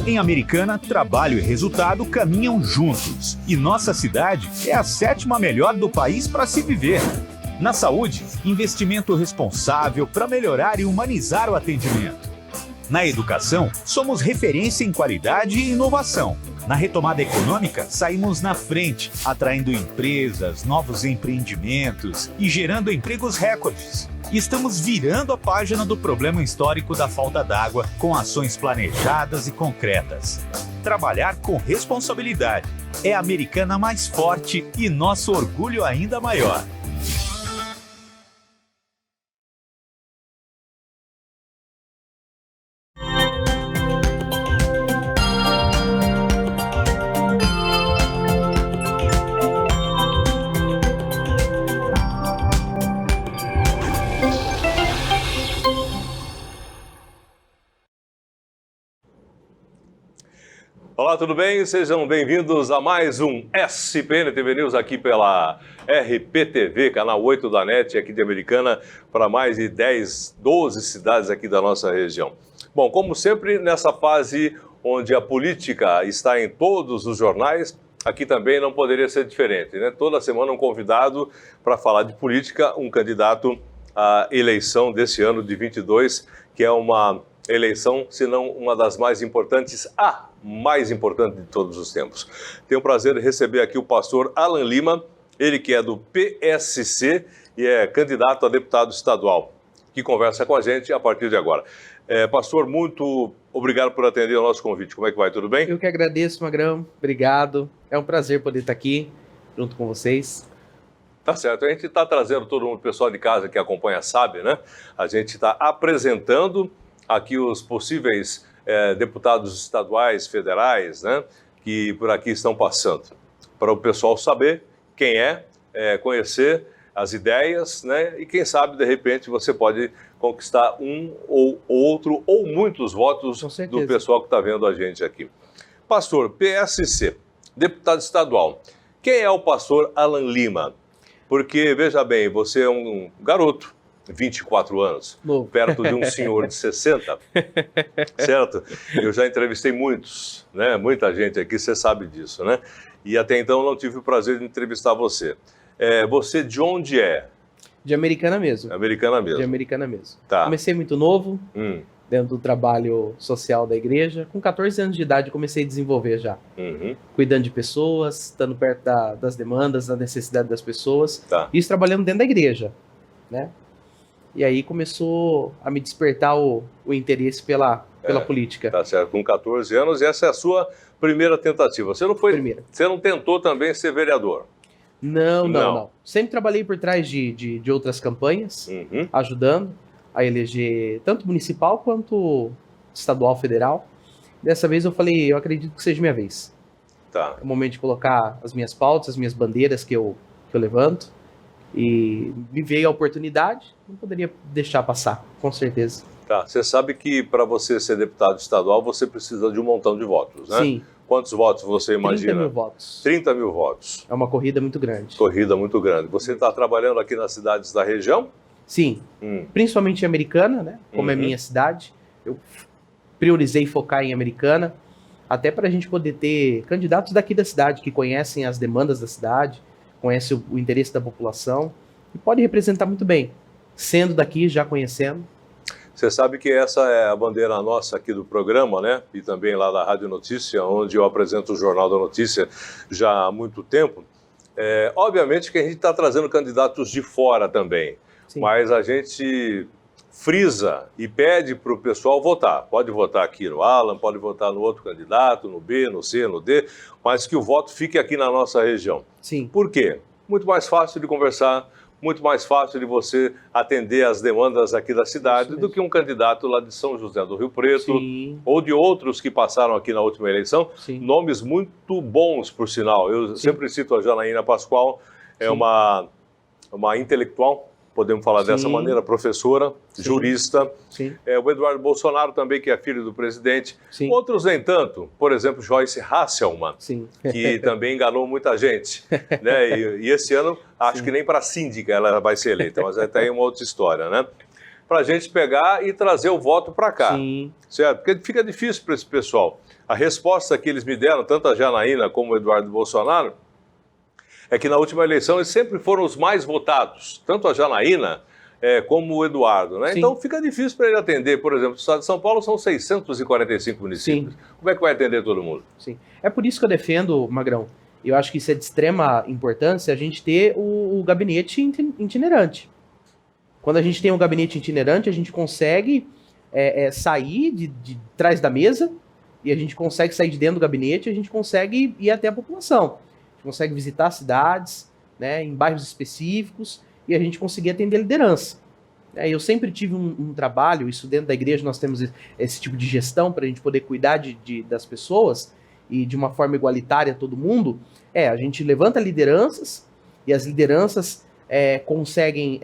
Em Americana, trabalho e resultado caminham juntos. E nossa cidade é a 7ª melhor do país para se viver. Na saúde, investimento responsável para melhorar e humanizar o atendimento. Na educação, somos referência em qualidade e inovação. Na retomada econômica, saímos na frente, atraindo empresas, novos empreendimentos e gerando empregos recordes. E estamos virando a página do problema histórico da falta d'água com ações planejadas e concretas. Trabalhar com responsabilidade é a Americana mais forte e nosso orgulho ainda maior. Olá, tudo bem? Sejam bem-vindos a mais um SPN TV News aqui pela RPTV, canal 8 da NET, aqui de Americana, para mais de 12 cidades aqui da nossa região. Bom, como sempre, nessa fase onde a política está em todos os jornais, aqui também não poderia ser diferente, né? Toda semana um convidado para falar de política, um candidato à eleição desse ano de 22, que é uma eleição, se não uma das mais importantes, a mais importante de todos os tempos. Tenho o prazer de receber aqui o pastor Alan Lima, ele que é do PSC e é candidato a deputado estadual, que conversa com a gente a partir de agora. Pastor, muito obrigado por atender o nosso convite. Como é que vai? Tudo bem? Eu que agradeço, Magrão. Obrigado. É um prazer poder estar aqui junto com vocês. Tá certo. A gente está trazendo todo mundo, o pessoal de casa que acompanha sabe, né? A gente está apresentando aqui os possíveis deputados estaduais, federais, né, que por aqui estão passando, para o pessoal saber quem conhecer as ideias, né, e quem sabe, de repente, você pode conquistar um ou outro ou muitos votos do pessoal que está vendo a gente aqui. Pastor, PSC, deputado estadual, quem é o pastor Alan Lima? Porque, veja bem, você é um garoto, 24 anos, perto de um senhor de 60, certo? Eu já entrevistei muitos, né? Muita gente aqui, você sabe disso, né? E até então não tive o prazer de entrevistar você. Você de onde é? De Americana mesmo. Americana mesmo. De Americana mesmo. Tá. Comecei muito novo, dentro do trabalho social da igreja. Com 14 anos de idade comecei a desenvolver já. Cuidando de pessoas, estando perto das demandas, da necessidade das pessoas. Tá. Isso trabalhando dentro da igreja, né? E aí começou a me despertar o interesse pela política. Tá certo, com 14 anos, e essa é a sua primeira tentativa. Você não tentou também ser vereador? Não. Sempre trabalhei por trás de outras campanhas, ajudando a eleger tanto municipal quanto estadual, federal. Dessa vez eu falei, eu acredito que seja minha vez. Tá. É o momento de colocar as minhas pautas, as minhas bandeiras que eu levanto. E me veio a oportunidade, não poderia deixar passar, com certeza. Tá, você sabe que para você ser deputado estadual, você precisa de um montão de votos, né? Sim. Quantos votos você imagina? 30 mil votos. 30 mil votos. É uma corrida muito grande. Corrida muito grande. Você está trabalhando aqui nas cidades da região? Sim, principalmente em Americana, né? Como é minha cidade, eu priorizei focar em Americana, até para a gente poder ter candidatos daqui da cidade, que conhecem as demandas da cidade, conhece o interesse da população e pode representar muito bem, sendo daqui, já conhecendo. Você sabe que essa é a bandeira nossa aqui do programa, né? E também lá da Rádio Notícia, onde eu apresento o Jornal da Notícia já há muito tempo. Obviamente que a gente está trazendo candidatos de fora também, sim, mas a gente frisa e pede para o pessoal votar. Pode votar aqui no Alan, pode votar no outro candidato, no B, no C, no D, mas que o voto fique aqui na nossa região. Sim. Por quê? Muito mais fácil de conversar, muito mais fácil de você atender as demandas aqui da cidade do que um candidato lá de São José do Rio Preto, sim, ou de outros que passaram aqui na última eleição. Sim. Nomes muito bons, por sinal. Eu sempre cito a Janaína Pascoal, é uma intelectual, podemos falar dessa maneira, professora, jurista. Sim. O Eduardo Bolsonaro também, que é filho do presidente. Sim. Outros nem tanto, por exemplo, Joyce Hasselman, sim, que também enganou muita gente. Né? E esse ano, acho que nem para síndica ela vai ser eleita, mas até aí uma outra história, né? para a gente pegar e trazer o voto para cá. Sim. Certo? Porque fica difícil para esse pessoal. A resposta que eles me deram, tanto a Janaína como o Eduardo Bolsonaro, é que na última eleição eles sempre foram os mais votados, tanto a Janaína como o Eduardo, né? Então fica difícil para ele atender. Por exemplo, no estado de São Paulo são 645 municípios. Sim. Como é que vai atender todo mundo? Sim. É por isso que eu defendo, Magrão, eu acho que isso é de extrema importância, a gente ter o gabinete itinerante. Quando a gente tem um gabinete itinerante, a gente consegue sair de trás da mesa e a gente consegue sair de dentro do gabinete e a gente consegue ir até a população. A gente consegue visitar cidades, né, em bairros específicos, e a gente conseguir atender a liderança. Eu sempre tive um trabalho, isso dentro da igreja nós temos esse tipo de gestão para a gente poder cuidar das pessoas e de uma forma igualitária todo mundo. A gente levanta lideranças e as lideranças conseguem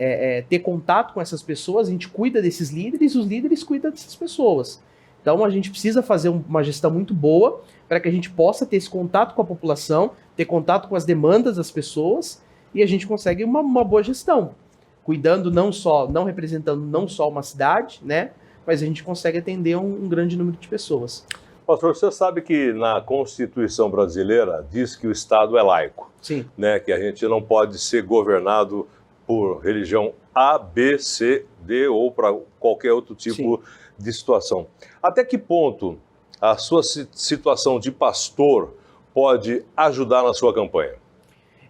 ter contato com essas pessoas, a gente cuida desses líderes e os líderes cuidam dessas pessoas. Então a gente precisa fazer uma gestão muito boa para que a gente possa ter esse contato com a população, ter contato com as demandas das pessoas, e a gente consegue uma boa gestão, cuidando não representando não só uma cidade, né, mas a gente consegue atender um grande número de pessoas. Pastor, você sabe que na Constituição brasileira diz que o Estado é laico. Sim. Né, que a gente não pode ser governado por religião A, B, C, D ou para qualquer outro tipo de situação. Até que ponto a sua situação de pastor pode ajudar na sua campanha?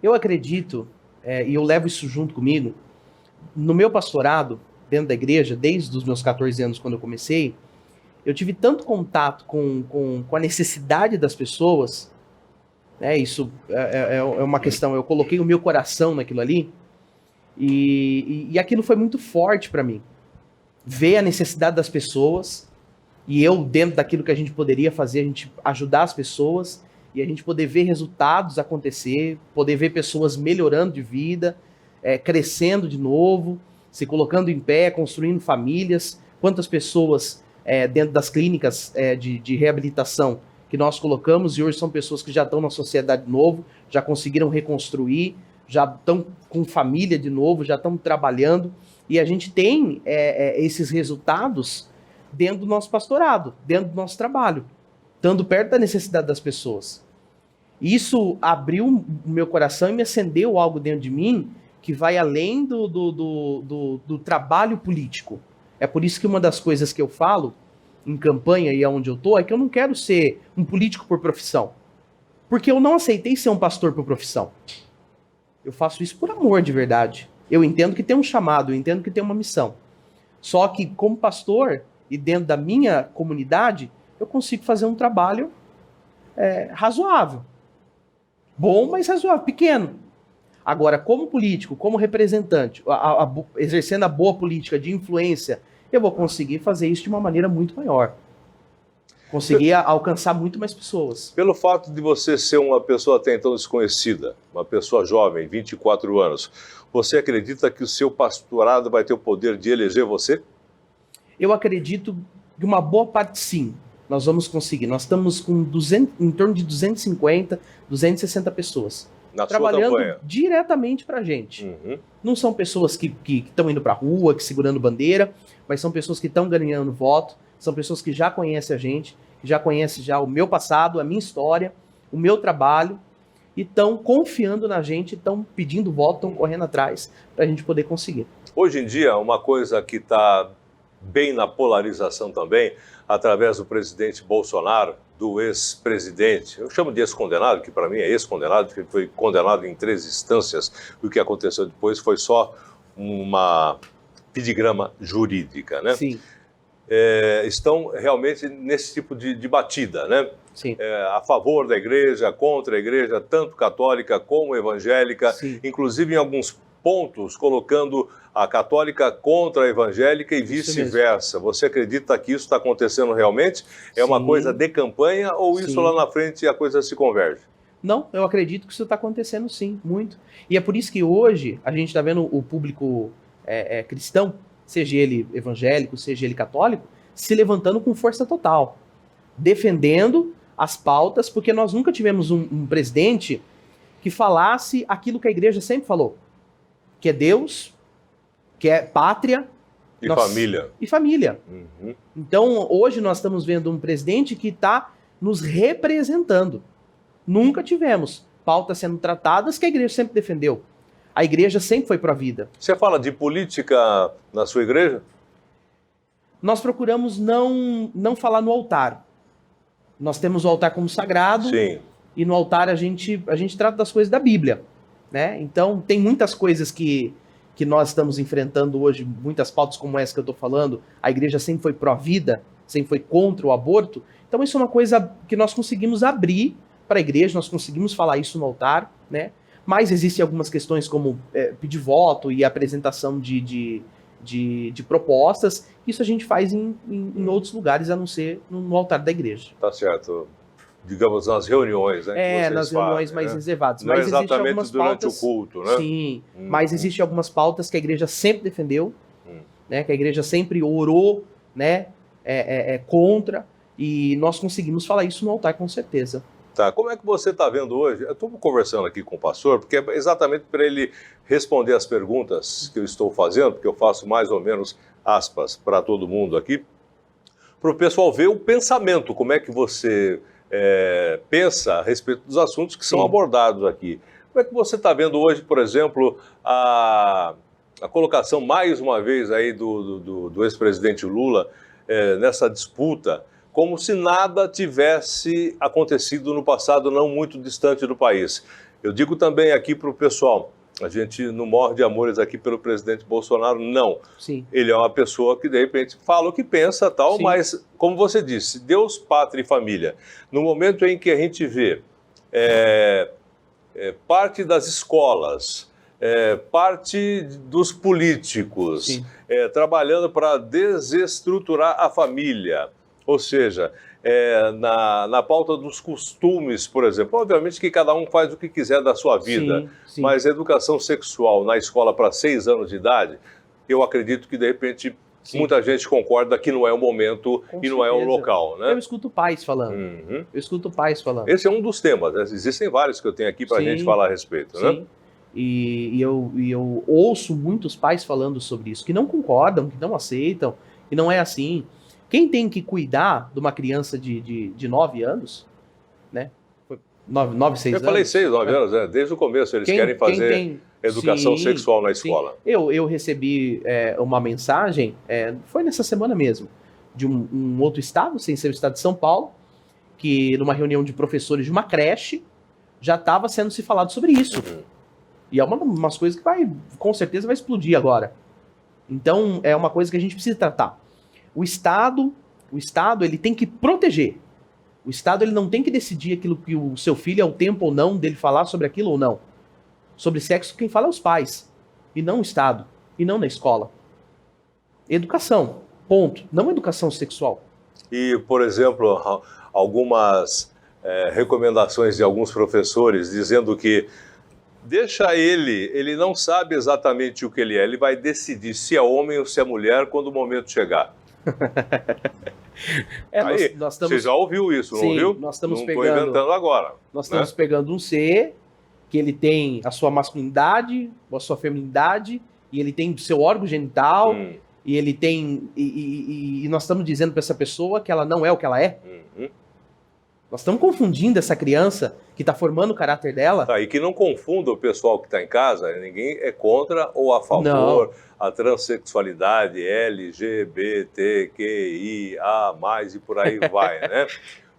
Eu acredito, e eu levo isso junto comigo, no meu pastorado, dentro da igreja, desde os meus 14 anos, quando eu comecei, eu tive tanto contato com a necessidade das pessoas, isso é uma questão, eu coloquei o meu coração naquilo ali, e aquilo foi muito forte para mim. Ver a necessidade das pessoas, e eu, dentro daquilo que a gente poderia fazer, a gente ajudar as pessoas, e a gente poder ver resultados acontecer, poder ver pessoas melhorando de vida, crescendo de novo, se colocando em pé, construindo famílias. Quantas pessoas dentro das clínicas de reabilitação que nós colocamos, e hoje são pessoas que já estão na sociedade de novo, já conseguiram reconstruir, já estão com família de novo, já estão trabalhando, e a gente tem esses resultados dentro do nosso pastorado, dentro do nosso trabalho, estando perto da necessidade das pessoas. Isso abriu o meu coração e me acendeu algo dentro de mim que vai além do trabalho político. É por isso que uma das coisas que eu falo em campanha e aonde eu tô é que eu não quero ser um político por profissão. Porque eu não aceitei ser um pastor por profissão. Eu faço isso por amor de verdade. Eu entendo que tem um chamado, eu entendo que tem uma missão. Só que como pastor e dentro da minha comunidade, eu consigo fazer um trabalho razoável. Bom, mas razoável, pequeno. Agora, como político, como representante, exercendo a boa política de influência, eu vou conseguir fazer isso de uma maneira muito maior. Conseguir alcançar muito mais pessoas. Pelo fato de você ser uma pessoa até então desconhecida, uma pessoa jovem, 24 anos, você acredita que o seu pastorado vai ter o poder de eleger você? Eu acredito que uma boa parte sim. Nós vamos conseguir. Nós estamos com em torno de 250, 260 pessoas. trabalhando diretamente para a gente. Uhum. Não são pessoas que estão indo para a rua, que segurando bandeira, mas são pessoas que estão ganhando voto, são pessoas que já conhecem a gente, que já conhecem já o meu passado, a minha história, o meu trabalho, e estão confiando na gente, estão pedindo voto, estão correndo atrás para a gente poder conseguir. Hoje em dia, uma coisa que está bem na polarização também, através do presidente Bolsonaro, do ex-presidente, eu chamo de ex-condenado, que para mim é ex-condenado, porque ele foi condenado em 3 instâncias, e o que aconteceu depois foi só uma pedigrama jurídica, né? Sim. Estão realmente nesse tipo de batida, né? Sim. A favor da igreja, contra a igreja, tanto católica como evangélica, Sim. inclusive em alguns pontos colocando a católica contra a evangélica e vice-versa. Você acredita que isso está acontecendo realmente? É Sim. uma coisa de campanha ou isso Sim. lá na frente a coisa se converge? Não, eu acredito que isso está acontecendo sim, muito. E é por isso que hoje a gente está vendo o público cristão, seja ele evangélico, seja ele católico, se levantando com força total, defendendo as pautas, porque nós nunca tivemos um presidente que falasse aquilo que a igreja sempre falou, que é Deus, que é pátria, E família. E família. Uhum. Então, hoje nós estamos vendo um presidente que está nos representando. Nunca tivemos pautas sendo tratadas que a igreja sempre defendeu. A igreja sempre foi pró-vida. Você fala de política na sua igreja? Nós procuramos não falar no altar. Nós temos o altar como sagrado. Sim. E no altar a gente trata das coisas da Bíblia, né? Então, tem muitas coisas que nós estamos enfrentando hoje, muitas pautas como essa que eu estou falando. A igreja sempre foi pró-vida, sempre foi contra o aborto. Então, isso é uma coisa que nós conseguimos abrir para a igreja, nós conseguimos falar isso no altar, né? Mas existem algumas questões como pedir voto e apresentação de propostas. Isso a gente faz em outros lugares, a não ser no altar da igreja. Tá certo. Digamos, nas reuniões, né? Nas reuniões mais reservadas. Não mas exatamente algumas durante pautas, o culto, né? Sim, mas existem algumas pautas que a igreja sempre defendeu, né? Que a igreja sempre orou, né? Contra, e nós conseguimos falar isso no altar com certeza. Tá, como é que você está vendo hoje? Eu estou conversando aqui com o pastor, porque é exatamente para ele responder as perguntas que eu estou fazendo, porque eu faço mais ou menos aspas para todo mundo aqui, para o pessoal ver o pensamento, como é que você pensa a respeito dos assuntos que são abordados aqui. Como é que você está vendo hoje, por exemplo, a colocação mais uma vez aí do ex-presidente Lula nessa disputa, como se nada tivesse acontecido no passado não muito distante do país. Eu digo também aqui para o pessoal, a gente não morre de amores aqui pelo presidente Bolsonaro, não. Sim. Ele é uma pessoa que, de repente, fala o que pensa, tal, mas, como você disse, Deus, pátria e família. No momento em que a gente vê parte das escolas, parte dos políticos trabalhando para desestruturar a família, ou seja, na pauta dos costumes, por exemplo, obviamente que cada um faz o que quiser da sua vida, sim. Mas a educação sexual na escola para 6 anos de idade, eu acredito que, de repente, muita gente concorda que não é o momento e não é o local, né? Eu escuto pais falando. Eu escuto pais falando. Esse é um dos temas, né? Existem vários que eu tenho aqui para a gente falar a respeito, né? E eu ouço muitos pais falando sobre isso, que não concordam, que não aceitam, que não é assim. Quem tem que cuidar de uma criança de 9 anos, né? 9, 6 anos. Eu falei 6, 9 anos, né? Desde o começo eles querem fazer educação sexual na escola. Eu recebi uma mensagem, foi nessa semana mesmo, de um outro estado, sem ser o estado de São Paulo, que numa reunião de professores de uma creche, já estava sendo se falado sobre isso. E é umas coisas que com certeza vai explodir agora. Então, é uma coisa que a gente precisa tratar. O Estado, ele tem que proteger. O Estado, ele não tem que decidir aquilo que o seu filho é o tempo ou não dele falar sobre aquilo ou não. Sobre sexo, quem fala é os pais, e não o Estado, e não na escola. Educação, ponto. Não educação sexual. E, por exemplo, algumas recomendações de alguns professores dizendo que deixa ele não sabe exatamente o que ele vai decidir se é homem ou se é mulher quando o momento chegar. Nós estamos... Você já ouviu isso, não ouviu? Nós estamos não estou inventando agora. Nós estamos pegando um ser que ele tem a sua masculinidade, a sua feminilidade, e ele tem o seu órgão genital, e ele tem... E nós estamos dizendo para essa pessoa que ela não é o que ela é. Nós estamos confundindo essa criança que está formando o caráter dela. E que não confunda o pessoal que está em casa, ninguém é contra ou a favor a transexualidade, LGBTQIA+, e por aí vai, né?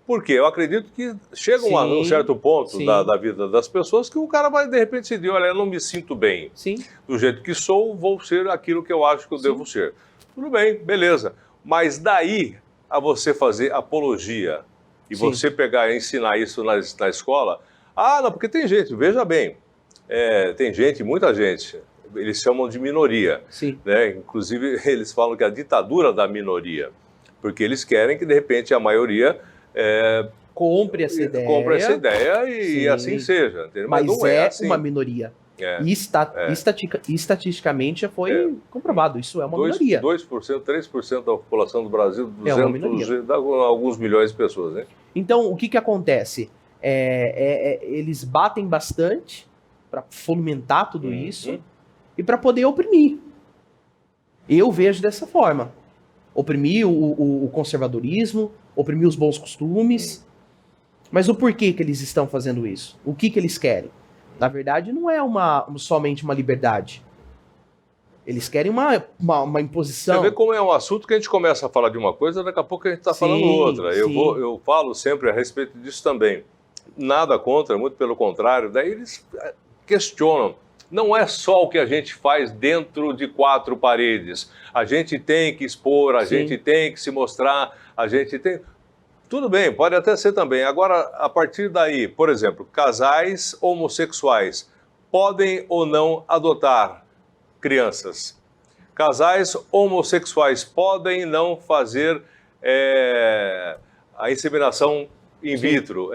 Porque eu acredito que chega um certo ponto da vida das pessoas que o cara vai, de repente, decidir, olha, eu não me sinto bem. Do jeito que sou, vou ser aquilo que eu acho que eu devo ser. Tudo bem, beleza. Mas daí a você fazer apologia e você pegar e ensinar isso na escola, não, porque tem gente, veja bem, tem gente, muita gente, eles chamam de minoria, né? Inclusive eles falam que é a ditadura da minoria, porque eles querem que de repente a maioria compre essa ideia e assim seja. Entendeu? Mas não é assim. Uma minoria. E estatisticamente já foi comprovado, isso é uma minoria. 2%, 3% da população do Brasil, alguns milhões de pessoas, né? Então, o que acontece? Eles batem bastante para fomentar tudo isso e para poder oprimir. Eu vejo dessa forma. Oprimir o conservadorismo, oprimir os bons costumes. Mas o porquê que eles estão fazendo isso? O que eles querem? Na verdade, não é somente uma liberdade. Eles querem uma imposição. Você vê como é um assunto que a gente começa a falar de uma coisa, daqui a pouco a gente está falando outra. Eu falo sempre a respeito disso também. Nada contra, muito pelo contrário. Daí eles questionam. Não é só o que a gente faz dentro de quatro paredes. A gente tem que expor, a gente tem que se mostrar, a gente tem... Tudo bem, pode até ser também. Agora, a partir daí, por exemplo, casais homossexuais podem ou não adotar crianças. Casais homossexuais podem não fazer a inseminação in vitro,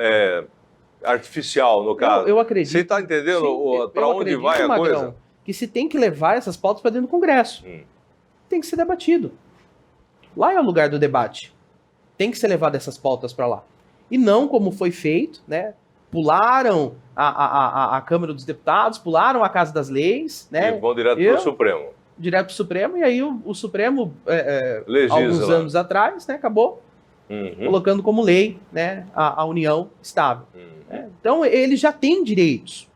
artificial, no caso. Eu acredito. Você está entendendo para onde vai a Magrão, coisa? Que se tem que levar essas pautas para dentro do Congresso. Tem que ser debatido. Lá é o lugar do debate. Tem que ser levado essas pautas para lá. E não como foi feito, né? Pularam a Câmara dos Deputados, pularam a Casa das Leis, né? E vão direto para o Supremo. Direto para o Supremo, e aí o Supremo, alguns lá. anos atrás, né, acabou colocando como lei, né, a união estável. Então, eles já têm direitos.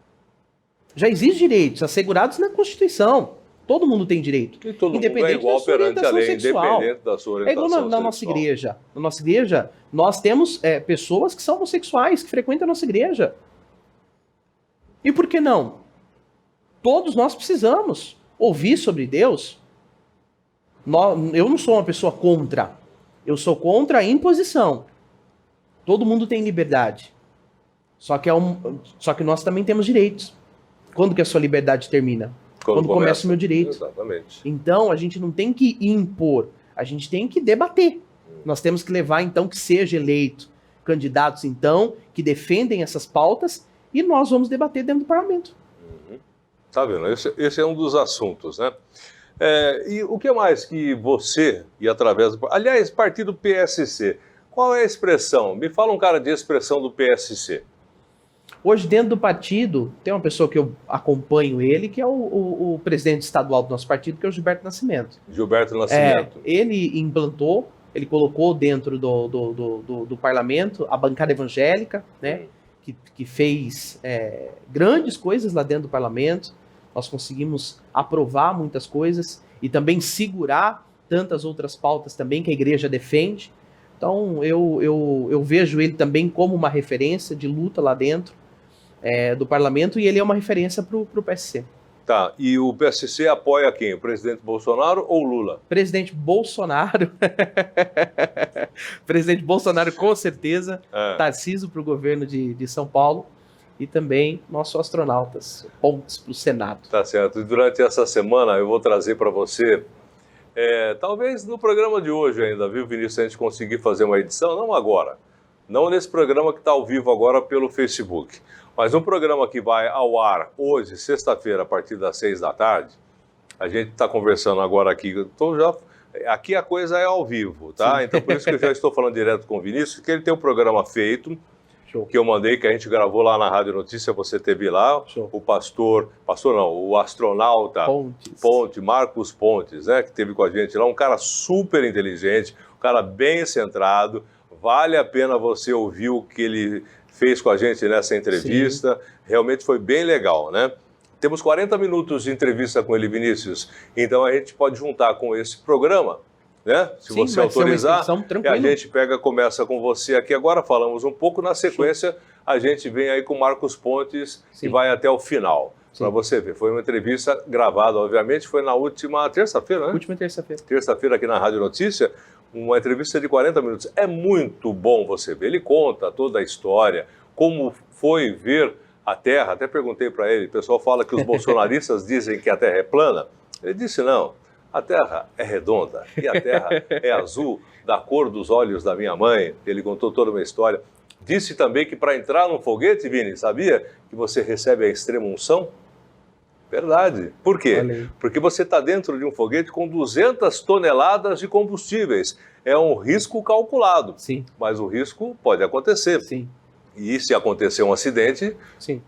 Já existem direitos assegurados na Constituição. Todo mundo tem direito. E todo mundo é igual perante a lei, independente da sua orientação sexual. É igual na nossa igreja. Na nossa igreja, nós temos pessoas que são homossexuais, que frequentam a nossa igreja. E por que não? Todos nós precisamos ouvir sobre Deus. Eu não sou uma pessoa contra. Eu sou contra a imposição. Todo mundo tem liberdade. Só que nós também temos direitos. Quando que a sua liberdade termina? Quando começa o meu direito. Exatamente. Então, a gente não tem que impor, a gente tem que debater. Nós temos que levar, então, que seja eleito candidatos, então, que defendem essas pautas, e nós vamos debater dentro do parlamento. Tá vendo? Esse é um dos assuntos, né? E o que mais que você, e através do... Aliás, partido PSC, qual é a expressão? Me fala um cara de expressão do PSC. Hoje, dentro do partido, tem uma pessoa que eu acompanho ele, que é o presidente estadual do nosso partido, que é o Gilberto Nascimento. Gilberto Nascimento. Ele implantou, ele colocou dentro do parlamento a bancada evangélica, né, que fez grandes coisas lá dentro do parlamento. Nós conseguimos aprovar muitas coisas e também segurar tantas outras pautas também que a igreja defende. Então, eu vejo ele também como uma referência de luta lá dentro do parlamento, e ele é uma referência para o PSC. Tá, e o PSC apoia quem? O presidente Bolsonaro ou Lula? Presidente Bolsonaro. Presidente Bolsonaro, com certeza. Tarcísio para o governo de São Paulo. E também nossos astronautas, pontos para o Senado. Tá certo. E durante essa semana eu vou trazer para você... talvez no programa de hoje ainda, viu, Vinícius, se a gente conseguir fazer uma edição, não agora, não nesse programa que está ao vivo agora pelo Facebook, mas um programa que vai ao ar hoje, sexta-feira, a partir das 6 da tarde, a gente está conversando agora aqui, aqui a coisa é ao vivo, tá? Sim. Então por isso que eu já estou falando direto com o Vinícius, que ele tem um programa feito, que eu mandei, que a gente gravou lá na Rádio Notícia, você teve lá, o astronauta Marcos Pontes, né, que teve com a gente lá, um cara super inteligente, um cara bem centrado, vale a pena você ouvir o que ele fez com a gente nessa entrevista. Sim. Realmente foi bem legal, né? Temos 40 minutos de entrevista com ele, Vinícius, então a gente pode juntar com esse programa, né? Se você autorizar, a gente começa com você aqui agora, falamos um pouco, na sequência a gente vem aí com Marcos Pontes e vai até o final, para você ver. Foi uma entrevista gravada, obviamente, foi na última terça-feira, né? Última terça-feira. Terça-feira aqui na Rádio Notícia, uma entrevista de 40 minutos. É muito bom você ver, ele conta toda a história, como foi ver a Terra. Até perguntei para ele, o pessoal fala que os bolsonaristas dizem que a Terra é plana. Ele disse não. A Terra é redonda e a Terra é azul, da cor dos olhos da minha mãe. Ele contou toda uma história. Disse também que para entrar num foguete, Vini, sabia que você recebe a extrema unção? Verdade. Por quê? Valeu. Porque você está dentro de um foguete com 200 toneladas de combustíveis. É um risco calculado. Sim. Mas o risco pode acontecer. Sim. E se acontecer um acidente... Sim.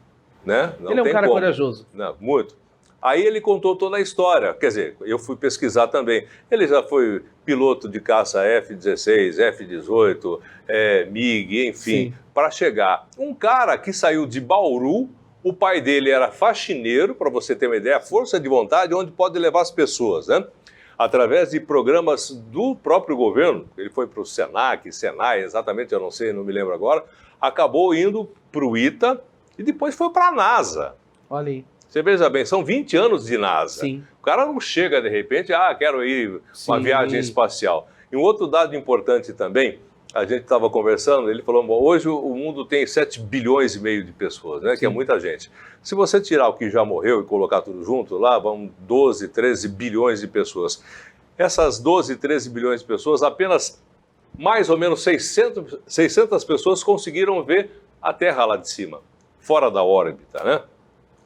Né, não ele é um tem cara como. Corajoso. Não, muito. Aí ele contou toda a história, quer dizer, eu fui pesquisar também. Ele já foi piloto de caça F-16, F-18, MiG, enfim, para chegar. Um cara que saiu de Bauru, o pai dele era faxineiro, para você ter uma ideia, força de vontade, onde pode levar as pessoas, né? Através de programas do próprio governo, ele foi para o Senac, Senai, exatamente, eu não sei, não me lembro agora, acabou indo para o ITA e depois foi para a NASA. Olha aí. Você veja bem, são 20 anos de NASA. Sim. O cara não chega de repente, quero ir uma viagem espacial. E um outro dado importante também, a gente estava conversando, ele falou, hoje o mundo tem 7 bilhões e meio de pessoas, né? Que é muita gente. Se você tirar o que já morreu e colocar tudo junto, lá vão 12, 13 bilhões de pessoas. Essas 12, 13 bilhões de pessoas, apenas mais ou menos 600 pessoas conseguiram ver a Terra lá de cima, fora da órbita, né?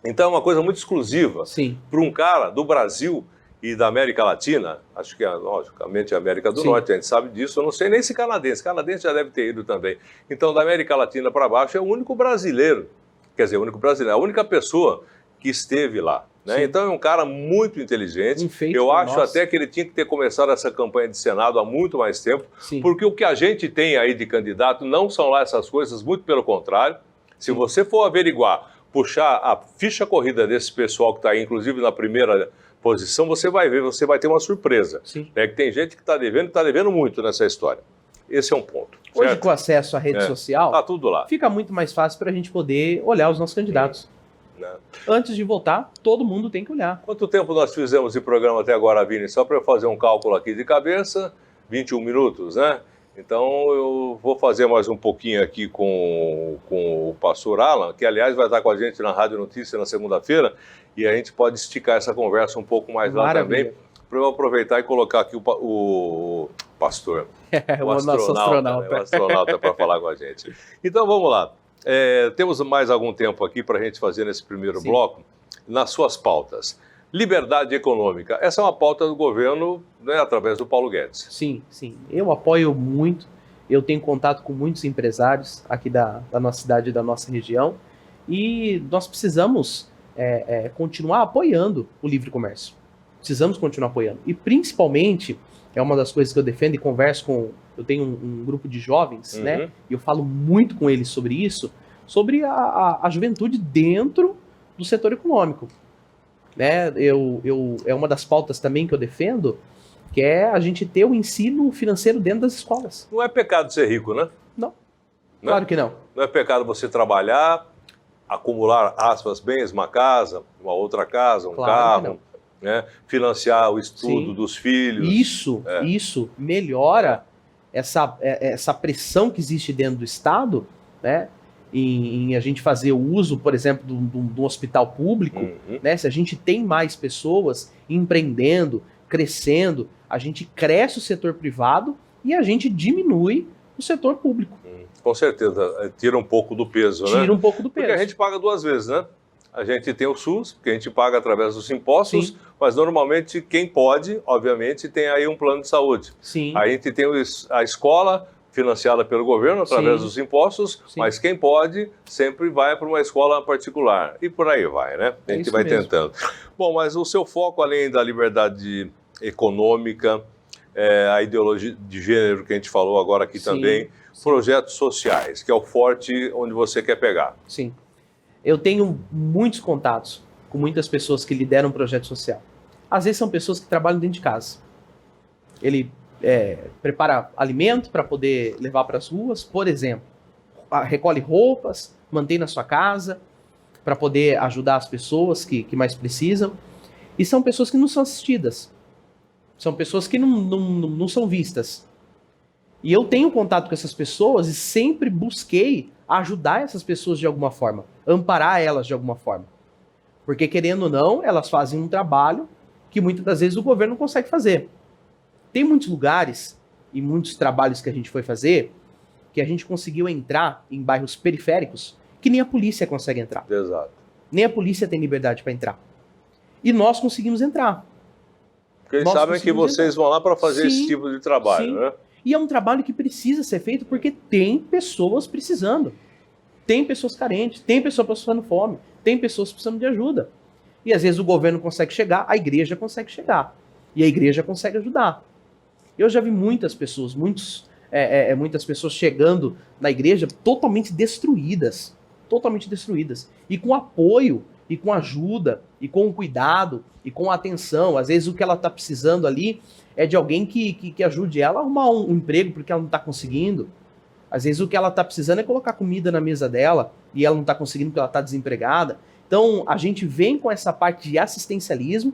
Então é uma coisa muito exclusiva para um cara do Brasil e da América Latina, acho que logicamente a América do Norte, a gente sabe disso, eu não sei nem se canadense já deve ter ido também. Então da América Latina para baixo é o único brasileiro, quer dizer, o único brasileiro, a única pessoa que esteve lá. Né? Então é um cara muito inteligente, eu acho até que ele tinha que ter começado essa campanha de Senado há muito mais tempo, porque o que a gente tem aí de candidato não são lá essas coisas, muito pelo contrário. Se você for averiguar, puxar a ficha corrida desse pessoal que está aí, inclusive na primeira posição, você vai ver, você vai ter uma surpresa. É que tem gente que está devendo muito nessa história. Esse é um ponto. Hoje, certo? com acesso à rede social, tá tudo lá. Fica muito mais fácil para a gente poder olhar os nossos candidatos. Antes de votar, todo mundo tem que olhar. Quanto tempo nós fizemos de programa até agora, Vini? Só para eu fazer um cálculo aqui de cabeça, 21 minutos, né? Então eu vou fazer mais um pouquinho aqui com o pastor Alan, que aliás vai estar com a gente na Rádio Notícia na segunda-feira, e a gente pode esticar essa conversa um pouco mais lá também, para eu aproveitar e colocar aqui o pastor, o astronauta para falar com a gente. Então vamos lá. Temos mais algum tempo aqui para a gente fazer nesse primeiro bloco, nas suas pautas. Liberdade econômica, essa é uma pauta do governo, né, através do Paulo Guedes. Sim, eu apoio muito, eu tenho contato com muitos empresários aqui da nossa cidade e da nossa região, e nós precisamos continuar apoiando o livre comércio. Precisamos continuar apoiando, e principalmente, é uma das coisas que eu defendo e converso eu tenho um grupo de jovens, né, e eu falo muito com eles sobre isso, sobre a juventude dentro do setor econômico. Né? É uma das pautas também que eu defendo, que é a gente ter o ensino financeiro dentro das escolas. Não é pecado ser rico, né? Não, claro que não. Não é pecado você trabalhar, acumular, aspas, bens, uma casa, uma outra casa, um carro, né? Financiar o estudo dos filhos. Isso melhora essa pressão que existe dentro do Estado, né? Em a gente fazer o uso, por exemplo, do hospital público, né? Se a gente tem mais pessoas empreendendo, crescendo, a gente cresce o setor privado e a gente diminui o setor público. Com certeza, tira um pouco do peso, né? Tira um pouco do peso. Porque a gente paga duas vezes, né? A gente tem o SUS, que a gente paga através dos impostos, mas normalmente quem pode, obviamente, tem aí um plano de saúde. A gente tem a escola financiada pelo governo através dos impostos, mas quem pode sempre vai para uma escola particular. E por aí vai, né? A gente vai tentando. Bom, mas o seu foco, além da liberdade econômica, a ideologia de gênero que a gente falou agora aqui também, projetos sociais, que é o forte onde você quer pegar. Sim. Eu tenho muitos contatos com muitas pessoas que lideram um projeto social. Às vezes são pessoas que trabalham dentro de casa. Ele prepara alimento para poder levar para as ruas, por exemplo, recolhe roupas, mantém na sua casa para poder ajudar as pessoas que mais precisam. E são pessoas que não são assistidas, são pessoas que não são vistas. E eu tenho contato com essas pessoas e sempre busquei ajudar essas pessoas de alguma forma, amparar elas de alguma forma. Porque, querendo ou não, elas fazem um trabalho que muitas das vezes o governo não consegue fazer. Tem muitos lugares e muitos trabalhos que a gente foi fazer que a gente conseguiu entrar em bairros periféricos que nem a polícia consegue entrar. Exato. Nem a polícia tem liberdade para entrar. E nós conseguimos entrar. Porque eles sabem que vocês vão lá para fazer esse tipo de trabalho, né? E é um trabalho que precisa ser feito porque tem pessoas precisando. Tem pessoas carentes, tem pessoas passando fome, tem pessoas precisando de ajuda. E às vezes o governo consegue chegar, a igreja consegue chegar. E a igreja consegue ajudar. Eu já vi muitas pessoas, muitas pessoas chegando na igreja totalmente destruídas. Totalmente destruídas. E com apoio, e com ajuda, e com cuidado, e com atenção. Às vezes o que ela está precisando ali é de alguém que ajude ela a arrumar um emprego, porque ela não está conseguindo. Às vezes o que ela está precisando é colocar comida na mesa dela, e ela não está conseguindo porque ela está desempregada. Então a gente vem com essa parte de assistencialismo,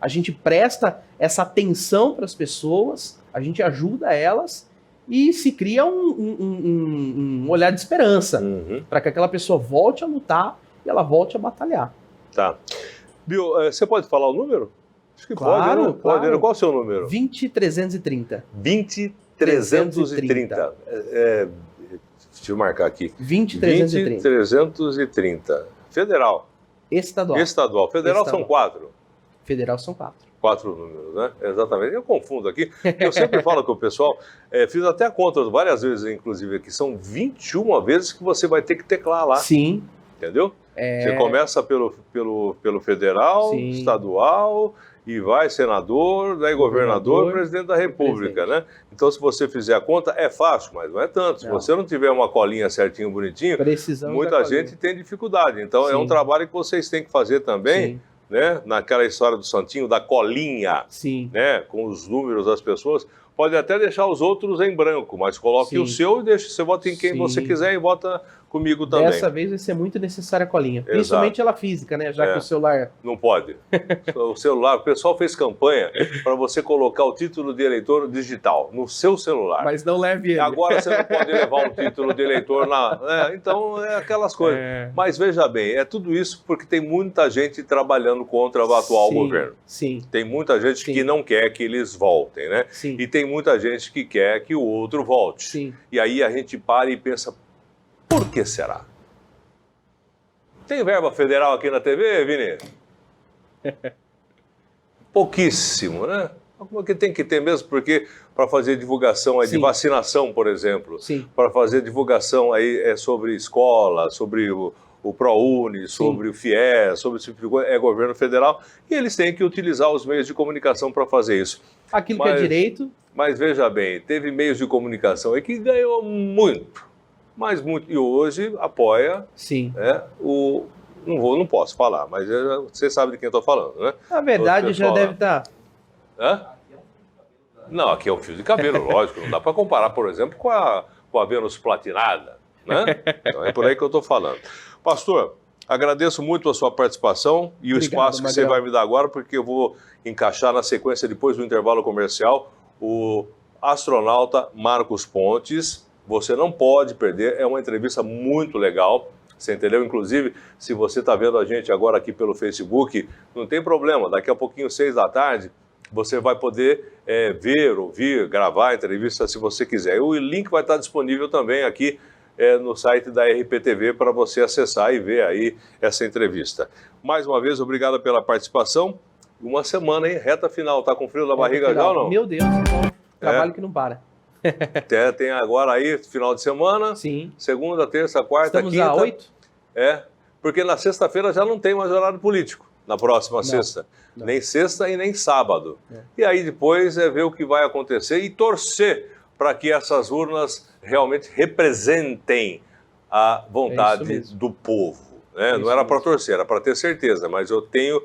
a gente presta essa atenção para as pessoas, a gente ajuda elas, e se cria um olhar de esperança para que aquela pessoa volte a lutar e ela volte a batalhar. Tá. Bill, você pode falar o número? Acho que claro, pode, né? Pode. Claro. Qual é o seu número? 20.330. 20.330. Deixa eu marcar aqui. 20.330. 20.330. Federal. Estadual. Estadual. Federal são 4. Federal são 4. 4 números, né? Exatamente. Eu confundo aqui. Eu sempre falo com o pessoal, fiz até a conta várias vezes, inclusive, aqui. São 21 vezes que você vai ter que teclar lá. Sim. Entendeu? Você começa pelo federal, sim, estadual, e vai senador, daí governador, presidente da república, né? Então, se você fizer a conta, é fácil, mas não é tanto. Se você não tiver uma colinha certinho, bonitinho, muita gente tem dificuldade. Então, sim, é um trabalho que vocês têm que fazer também, sim, né? Naquela história do santinho, da colinha, sim, né? Com os números das pessoas. Pode até deixar os outros em branco, mas coloque, sim, o seu e deixe, você vota em quem, sim, você quiser e vota comigo também. Dessa vez vai ser muito necessária a colinha. Exato. Principalmente ela física, né? Já que o celular... Não pode. O celular, o pessoal fez campanha para você colocar o título de eleitor digital no seu celular. Mas não leve ele. Agora você não pode levar um título de eleitor na... então, é aquelas coisas. Mas veja bem, é tudo isso porque tem muita gente trabalhando contra o atual, sim, governo. Sim. Tem muita gente, sim, que não quer que eles voltem, né? Sim. E tem muita gente que quer que o outro volte. Sim. E aí a gente para e pensa, por que será? Tem verba federal aqui na TV, Vini? Pouquíssimo, né? Como que tem que ter mesmo? Porque para fazer divulgação aí de vacinação, por exemplo, para fazer divulgação aí sobre escola, sobre o ProUni, sobre o FIES, sobre esse tipo de coisa, é governo federal, e eles têm que utilizar os meios de comunicação para fazer isso. Que é direito. Mas veja bem, teve meios de comunicação aí que ganhou muito. Mas muito, e hoje apoia, sim, não posso falar, mas você sabe de quem eu estou falando, né? Na verdade já deve estar. Não, aqui é um fio de cabelo, lógico, não dá para comparar, por exemplo, com a Vênus platinada, né? Então é por aí que eu estou falando. Pastor, agradeço muito a sua participação e o espaço que você vai me dar agora, porque eu vou encaixar na sequência, depois do intervalo comercial, o astronauta Marcos Pontes. Você não pode perder, é uma entrevista muito legal, você entendeu? Inclusive, se você está vendo a gente agora aqui pelo Facebook, não tem problema, daqui a pouquinho, 6 da tarde, você vai poder ver, ouvir, gravar a entrevista se você quiser. O link vai estar disponível também aqui no site da RPTV para você acessar e ver aí essa entrevista. Mais uma vez, obrigado pela participação. Uma semana, hein? Reta final, tá com frio na barriga já ou não? Meu Deus, então, trabalho que não para. Tem agora aí, final de semana, sim, segunda, terça, quarta, estamos quinta. A 8? Porque na sexta-feira já não tem mais horário político, na próxima sexta. Não. Nem sexta e nem sábado. E aí depois ver o que vai acontecer e torcer para que essas urnas realmente representem a vontade do povo. Né? Não era para torcer, era para ter certeza, mas eu tenho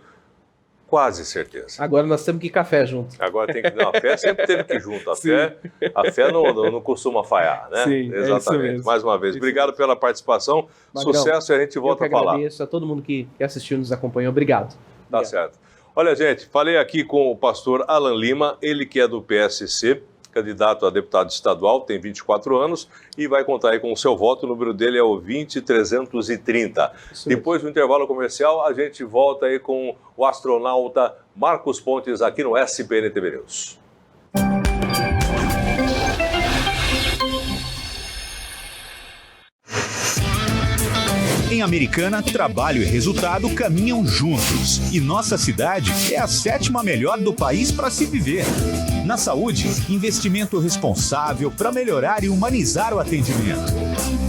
quase certeza. Agora nós temos que ir café junto. Agora tem que... Não, a fé sempre teve que ir junto. A fé não costuma falhar, né? Sim, exatamente. Mais uma vez, obrigado pela participação. Magrão, sucesso e a gente volta a falar. Agradeço a todo mundo que assistiu e nos acompanhou. Obrigado. Tá certo. Olha, gente, falei aqui com o pastor Alan Lima, ele que é do PSC, candidato a deputado estadual, tem 24 anos e vai contar aí com o seu voto. O número dele é o 20.330. Depois do intervalo comercial, a gente volta aí com o astronauta Marcos Pontes aqui no SBN TV News. Em Americana, trabalho e resultado caminham juntos. E nossa cidade é a 7ª melhor do país para se viver. Na saúde, investimento responsável para melhorar e humanizar o atendimento.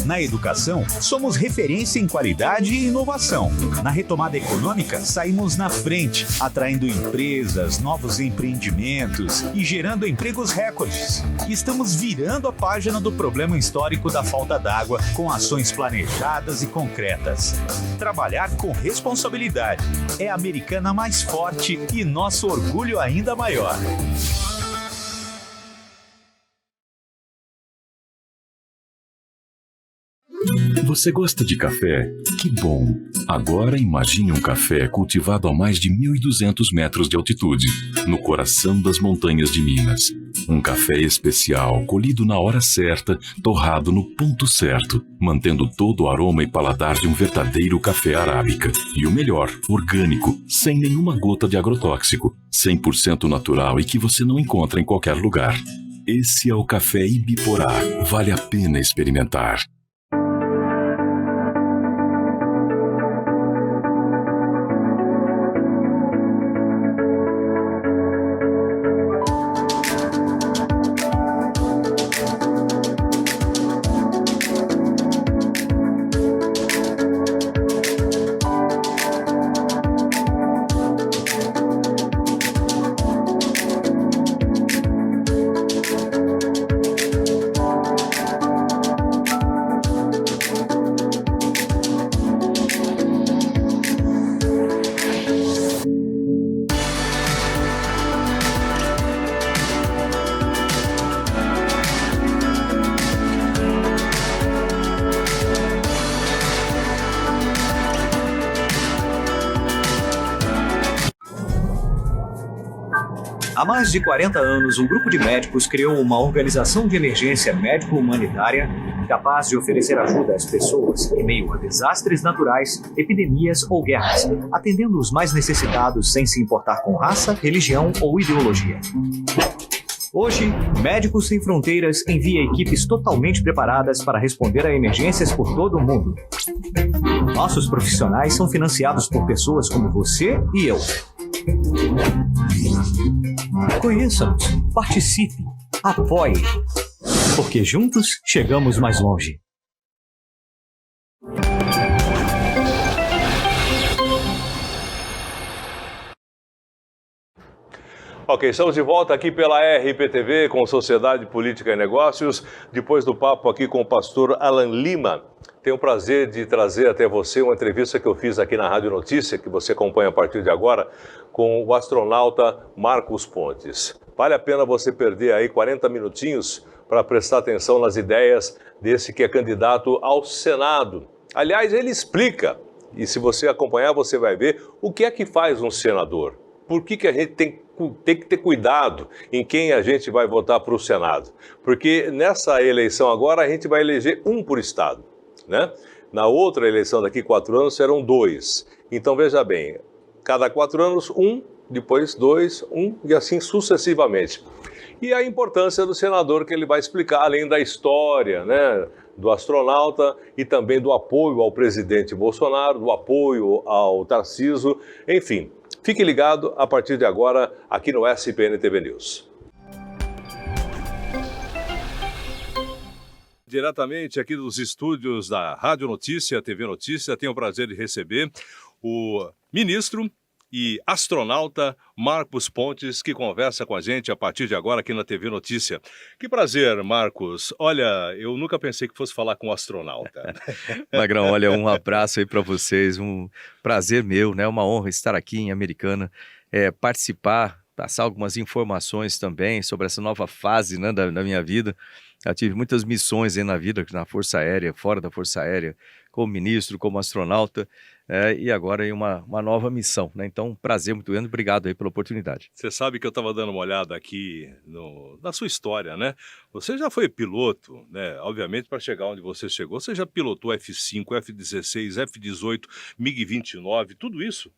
Na educação, somos referência em qualidade e inovação. Na retomada econômica, saímos na frente, atraindo empresas, novos empreendimentos e gerando empregos recordes. Estamos virando a página do problema histórico da falta d'água com ações planejadas e concretas. Trabalhar com responsabilidade é a Americana mais forte e nosso orgulho ainda maior. Você gosta de café? Que bom! Agora imagine um café cultivado a mais de 1.200 metros de altitude, no coração das montanhas de Minas. Um café especial, colhido na hora certa, torrado no ponto certo, mantendo todo o aroma e paladar de um verdadeiro café arábica. E o melhor, orgânico, sem nenhuma gota de agrotóxico, 100% natural e que você não encontra em qualquer lugar. Esse é o café Ibiporá. Vale a pena experimentar. Há mais de 40 anos, um grupo de médicos criou uma organização de emergência médico-humanitária capaz de oferecer ajuda às pessoas em meio a desastres naturais, epidemias ou guerras, atendendo os mais necessitados sem se importar com raça, religião ou ideologia. Hoje, Médicos Sem Fronteiras envia equipes totalmente preparadas para responder a emergências por todo o mundo. Nossos profissionais são financiados por pessoas como você e eu. Conheça-nos, participe, apoie, porque juntos chegamos mais longe. Ok, estamos de volta aqui pela RPTV com Sociedade, Política e Negócios, depois do papo aqui com o pastor Alan Lima. Tenho o prazer de trazer até você uma entrevista que eu fiz aqui na Rádio Notícia, que você acompanha a partir de agora, com o astronauta Marcos Pontes. Vale a pena você perder aí 40 minutinhos para prestar atenção nas ideias desse que é candidato ao Senado. Aliás, ele explica, e se você acompanhar, você vai ver o que é que faz um senador. Por que a gente tem que ter cuidado em quem a gente vai votar para o Senado? Porque nessa eleição agora a gente vai eleger um por estado, né? Na outra eleição daqui 4 anos serão 2. Então veja bem, cada 4 anos 1, depois 2, 1 e assim sucessivamente. E a importância do senador que ele vai explicar, além da história, né, do astronauta e também do apoio ao presidente Bolsonaro, do apoio ao Tarcísio, enfim. Fique ligado a partir de agora aqui no SPN TV News. Diretamente aqui dos estúdios da Rádio Notícia, TV Notícia, tenho o prazer de receber o ministro e astronauta Marcos Pontes, que conversa com a gente a partir de agora aqui na TV Notícia. Que prazer, Marcos. Olha, eu nunca pensei que fosse falar com um astronauta. Magrão, olha, um abraço aí para vocês, um prazer meu, né? Uma honra estar aqui em Americana, participar, passar algumas informações também sobre essa nova fase, né, da minha vida. Eu tive muitas missões aí na vida, na Força Aérea, fora da Força Aérea, como ministro, como astronauta, e agora aí uma nova missão, né? Então, um prazer muito grande, obrigado aí pela oportunidade. Você sabe que eu estava dando uma olhada aqui na sua história, né? Você já foi piloto, né? Obviamente, para chegar onde você chegou, você já pilotou F-5, F-16, F-18, MiG-29, tudo isso?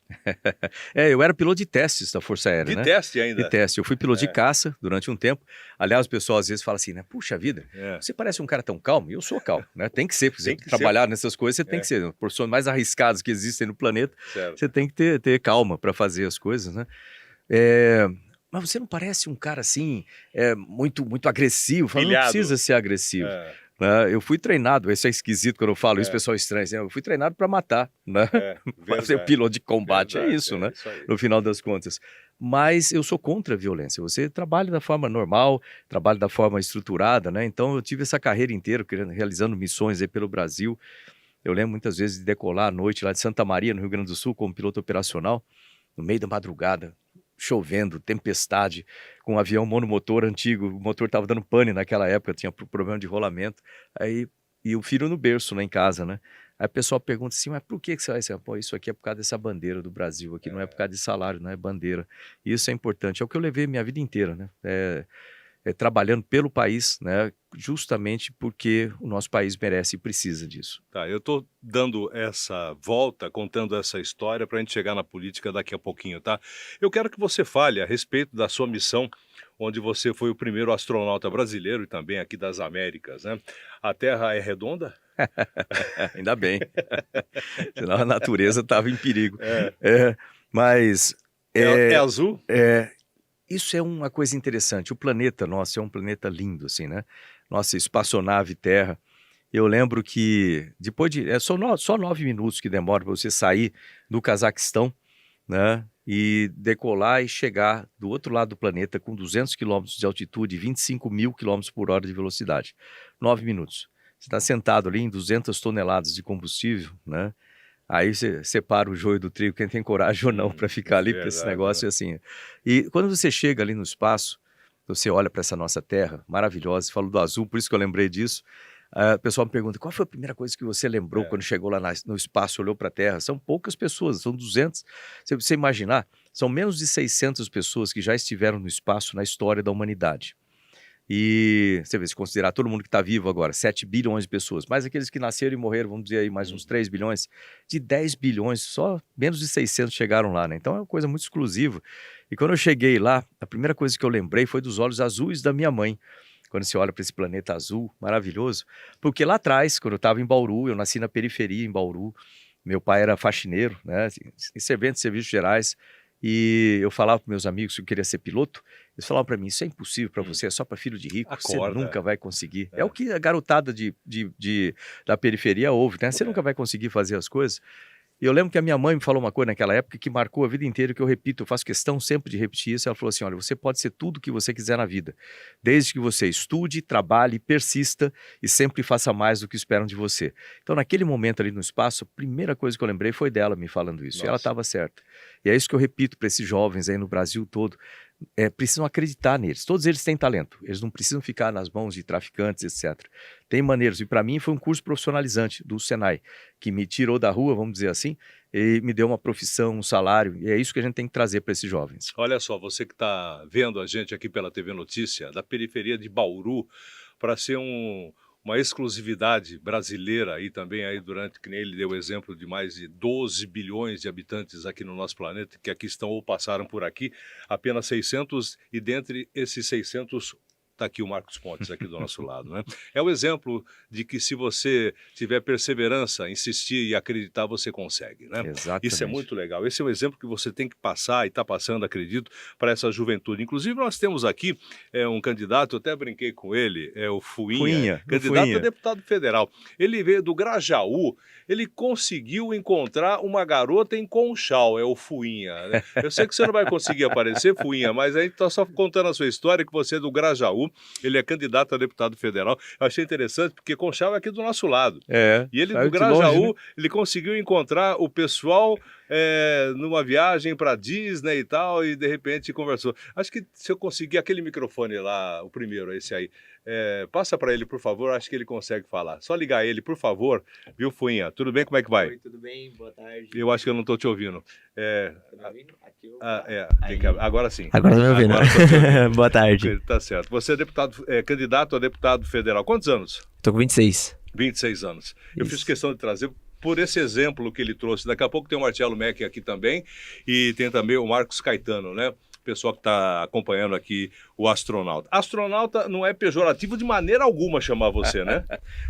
Eu era piloto de testes da Força Aérea, né? De teste ainda? De teste. Eu fui piloto de caça durante um tempo. Aliás, o pessoal às vezes fala assim, né? Puxa vida, você parece um cara tão calmo. E eu sou calmo, né? Tem que ser, porque você trabalhar nessas coisas, você tem que ser. Profissões mais arriscadas que existem no planeta, certo. Você tem que ter calma para fazer as coisas, né? mas você não parece um cara assim, muito, muito agressivo. Eu falo, não Pilhado. precisa ser agressivo. Eu fui treinado, isso é esquisito quando eu falo isso, o pessoal estranha, assim, eu fui treinado para matar, né? Para ser piloto de combate, é isso, né? Isso aí. No final das contas. Mas eu sou contra a violência. Você trabalha da forma normal, trabalha da forma estruturada, né? Então eu tive essa carreira inteira realizando missões aí pelo Brasil. Eu lembro muitas vezes de decolar à noite lá de Santa Maria, no Rio Grande do Sul, como piloto operacional, no meio da madrugada, chovendo, tempestade, com um avião monomotor antigo, o motor estava dando pane naquela época, tinha problema de rolamento, aí, e o filho no berço lá em casa, né? Aí o pessoal pergunta assim, mas por que você vai ser? Pô, isso aqui é por causa dessa bandeira do Brasil, aqui não é por causa de salário, não é bandeira. E isso é importante, é o que eu levei minha vida inteira, né? Trabalhando pelo país, né? Justamente porque o nosso país merece e precisa disso. Tá, eu estou dando essa volta, contando essa história para a gente chegar na política daqui a pouquinho, tá? Eu quero que você fale a respeito da sua missão, onde você foi o primeiro astronauta brasileiro e também aqui das Américas, né? A Terra é redonda? Ainda bem. Senão a natureza estava em perigo. Mas... É azul? Isso é uma coisa interessante. O planeta nosso é um planeta lindo, assim, né? Nossa espaçonave Terra. Eu lembro que depois de... só 9 minutos que demora para você sair do Cazaquistão, né? E decolar e chegar do outro lado do planeta com 200 quilômetros de altitude e 25 mil quilômetros por hora de velocidade. 9 minutos. Você está sentado ali em 200 toneladas de combustível, né? Aí você separa o joio do trigo, quem tem coragem ou não para ficar ali, porque esse negócio é assim. E quando você chega ali no espaço, você olha para essa nossa Terra maravilhosa, você fala do azul, por isso que eu lembrei disso. O pessoal me pergunta, qual foi a primeira coisa que você lembrou quando chegou lá no espaço, olhou para a Terra? São poucas pessoas, são 200. Se você imaginar, são menos de 600 pessoas que já estiveram no espaço na história da humanidade. E você vê, se considerar todo mundo que está vivo agora, 7 bilhões de pessoas, mais aqueles que nasceram e morreram, vamos dizer aí, mais uns 3 bilhões, de 10 bilhões, só menos de 600 chegaram lá, né? Então é uma coisa muito exclusiva. E quando eu cheguei lá, a primeira coisa que eu lembrei foi dos olhos azuis da minha mãe, quando você olha para esse planeta azul, maravilhoso, porque lá atrás, quando eu estava em Bauru, eu nasci na periferia em Bauru, meu pai era faxineiro, né, servente de serviços gerais, e eu falava para meus amigos que eu queria ser piloto, eles falavam para mim, isso é impossível para você, é só para filho de rico, você nunca vai conseguir. É o que a garotada da periferia ouve, né? Você nunca vai conseguir fazer as coisas. E eu lembro que a minha mãe me falou uma coisa naquela época que marcou a vida inteira, que eu repito, eu faço questão sempre de repetir isso. Ela falou assim, olha, você pode ser tudo o que você quiser na vida, desde que você estude, trabalhe, persista e sempre faça mais do que esperam de você. Então, naquele momento ali no espaço, a primeira coisa que eu lembrei foi dela me falando isso. E ela estava certa. E é isso que eu repito para esses jovens aí no Brasil todo. Precisam acreditar neles. Todos eles têm talento. Eles não precisam ficar nas mãos de traficantes, etc. Tem maneiras. E para mim foi um curso profissionalizante do Senai, que me tirou da rua, vamos dizer assim, e me deu uma profissão, um salário. E é isso que a gente tem que trazer para esses jovens. Olha só, você que está vendo a gente aqui pela TV Notícia, da periferia de Bauru, para ser uma exclusividade brasileira aí também, aí durante, que nem ele deu o exemplo de mais de 12 bilhões de habitantes aqui no nosso planeta, que aqui estão ou passaram por aqui, apenas 600, e dentre esses 600, está aqui o Marcos Pontes aqui do nosso lado, né? É o exemplo de que se você tiver perseverança, insistir e acreditar, você consegue, né? Exatamente. Isso é muito legal. Esse é o exemplo que você tem que passar e está passando, acredito, para essa juventude. Inclusive, nós temos aqui um candidato, eu até brinquei com ele, é o Fuinha, candidato a deputado federal. Ele veio do Grajaú, ele conseguiu encontrar uma garota em Conchal, é o Fuinha, né? Eu sei que você não vai conseguir aparecer, Fuinha, mas a gente está só contando a sua história, que você é do Grajaú, ele é candidato a deputado federal. Eu achei interessante, porque Conchal é aqui do nosso lado. E ele, do Grajaú, longe, né? Ele conseguiu encontrar o pessoal numa viagem para Disney e tal, e de repente conversou. Acho que se eu conseguir aquele microfone lá, o primeiro, esse aí, passa para ele, por favor, acho que ele consegue falar. Só ligar ele, por favor, viu, Fuinha? Tudo bem? Como é que vai? Oi, tudo bem? Boa tarde. Eu acho que eu não estou te ouvindo. Tá me ouvindo? Aqui agora sim. Agora tá me ouvindo. Boa tarde. Tá certo. Você é candidato a deputado federal. Quantos anos? Tô com 26. 26 anos. Eu fiz questão de trazer por esse exemplo que ele trouxe. Daqui a pouco tem o Marcelo Meck aqui também e tem também o Marcos Caetano, né? O pessoal que está acompanhando aqui o astronauta. Astronauta não é pejorativo de maneira alguma chamar você, né?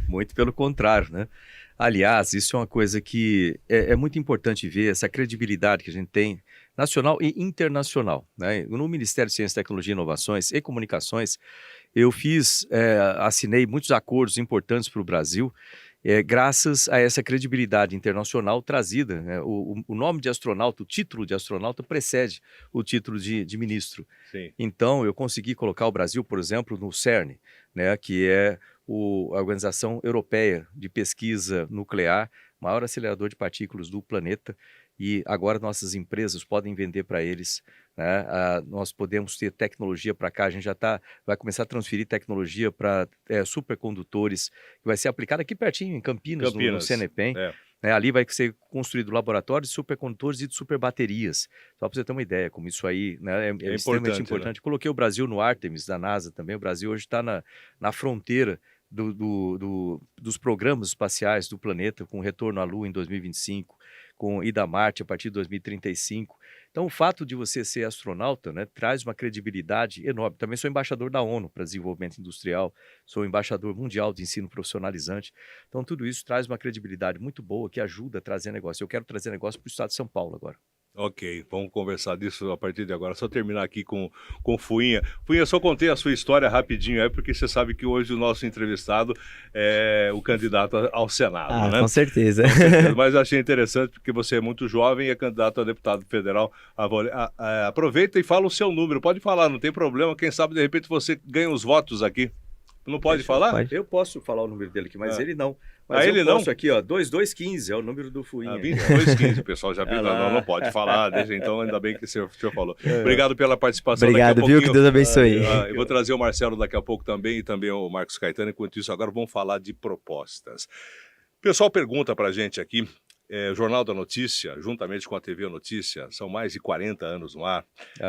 Muito pelo contrário, né? Aliás, isso é uma coisa que é muito importante ver, essa credibilidade que a gente tem nacional e internacional, né? No Ministério de Ciência, Tecnologia, Inovações e Comunicações, eu assinei muitos acordos importantes para o Brasil, graças a essa credibilidade internacional trazida, né? O nome de astronauta, o título de astronauta precede o título de ministro. Sim. Então, eu consegui colocar o Brasil, por exemplo, no CERN, né? Que é a Organização Europeia de Pesquisa Nuclear, maior acelerador de partículas do planeta, e agora nossas empresas podem vender para eles, né? Nós podemos ter tecnologia para cá, a gente vai começar a transferir tecnologia para supercondutores, que vai ser aplicada aqui pertinho, em Campinas. No CNPEM. Né? Ali vai ser construído laboratório de supercondutores e de superbaterias. Só para você ter uma ideia, como isso aí, né, é extremamente importante. Né? Coloquei o Brasil no Artemis da NASA também. O Brasil hoje está na fronteira dos programas espaciais do planeta, com retorno à Lua em 2025, com ida a Marte a partir de 2035. Então, o fato de você ser astronauta, né, traz uma credibilidade enorme. Também sou embaixador da ONU para desenvolvimento industrial, sou embaixador mundial de ensino profissionalizante. Então, tudo isso traz uma credibilidade muito boa que ajuda a trazer negócio. Eu quero trazer negócio para o estado de São Paulo agora. Ok, vamos conversar disso a partir de agora. Só terminar aqui com Fuinha. Fuinha, só contei a sua história rapidinho aí, porque você sabe que hoje o nosso entrevistado é o candidato ao Senado, né? Com certeza. Com certeza. Mas achei interessante porque você é muito jovem e é candidato a deputado federal. Aproveita e fala o seu número. Pode falar, não tem problema. Quem sabe, de repente, você ganha os votos aqui. Não pode falar? Pode. Eu posso falar o número dele aqui, mas ele não. Mas ele não? Posso aqui, ó, 2215 é o número do Fuinha. 2215, o pessoal já viu, não pode falar, deixa, então ainda bem que o senhor falou. Obrigado pela participação. Obrigado, viu? Que Deus abençoe. Eu vou trazer o Marcelo daqui a pouco também e também o Marcos Caetano. Enquanto isso, agora vamos falar de propostas. O pessoal pergunta pra gente aqui, o Jornal da Notícia, juntamente com a TV Notícia, são mais de 40 anos no ar.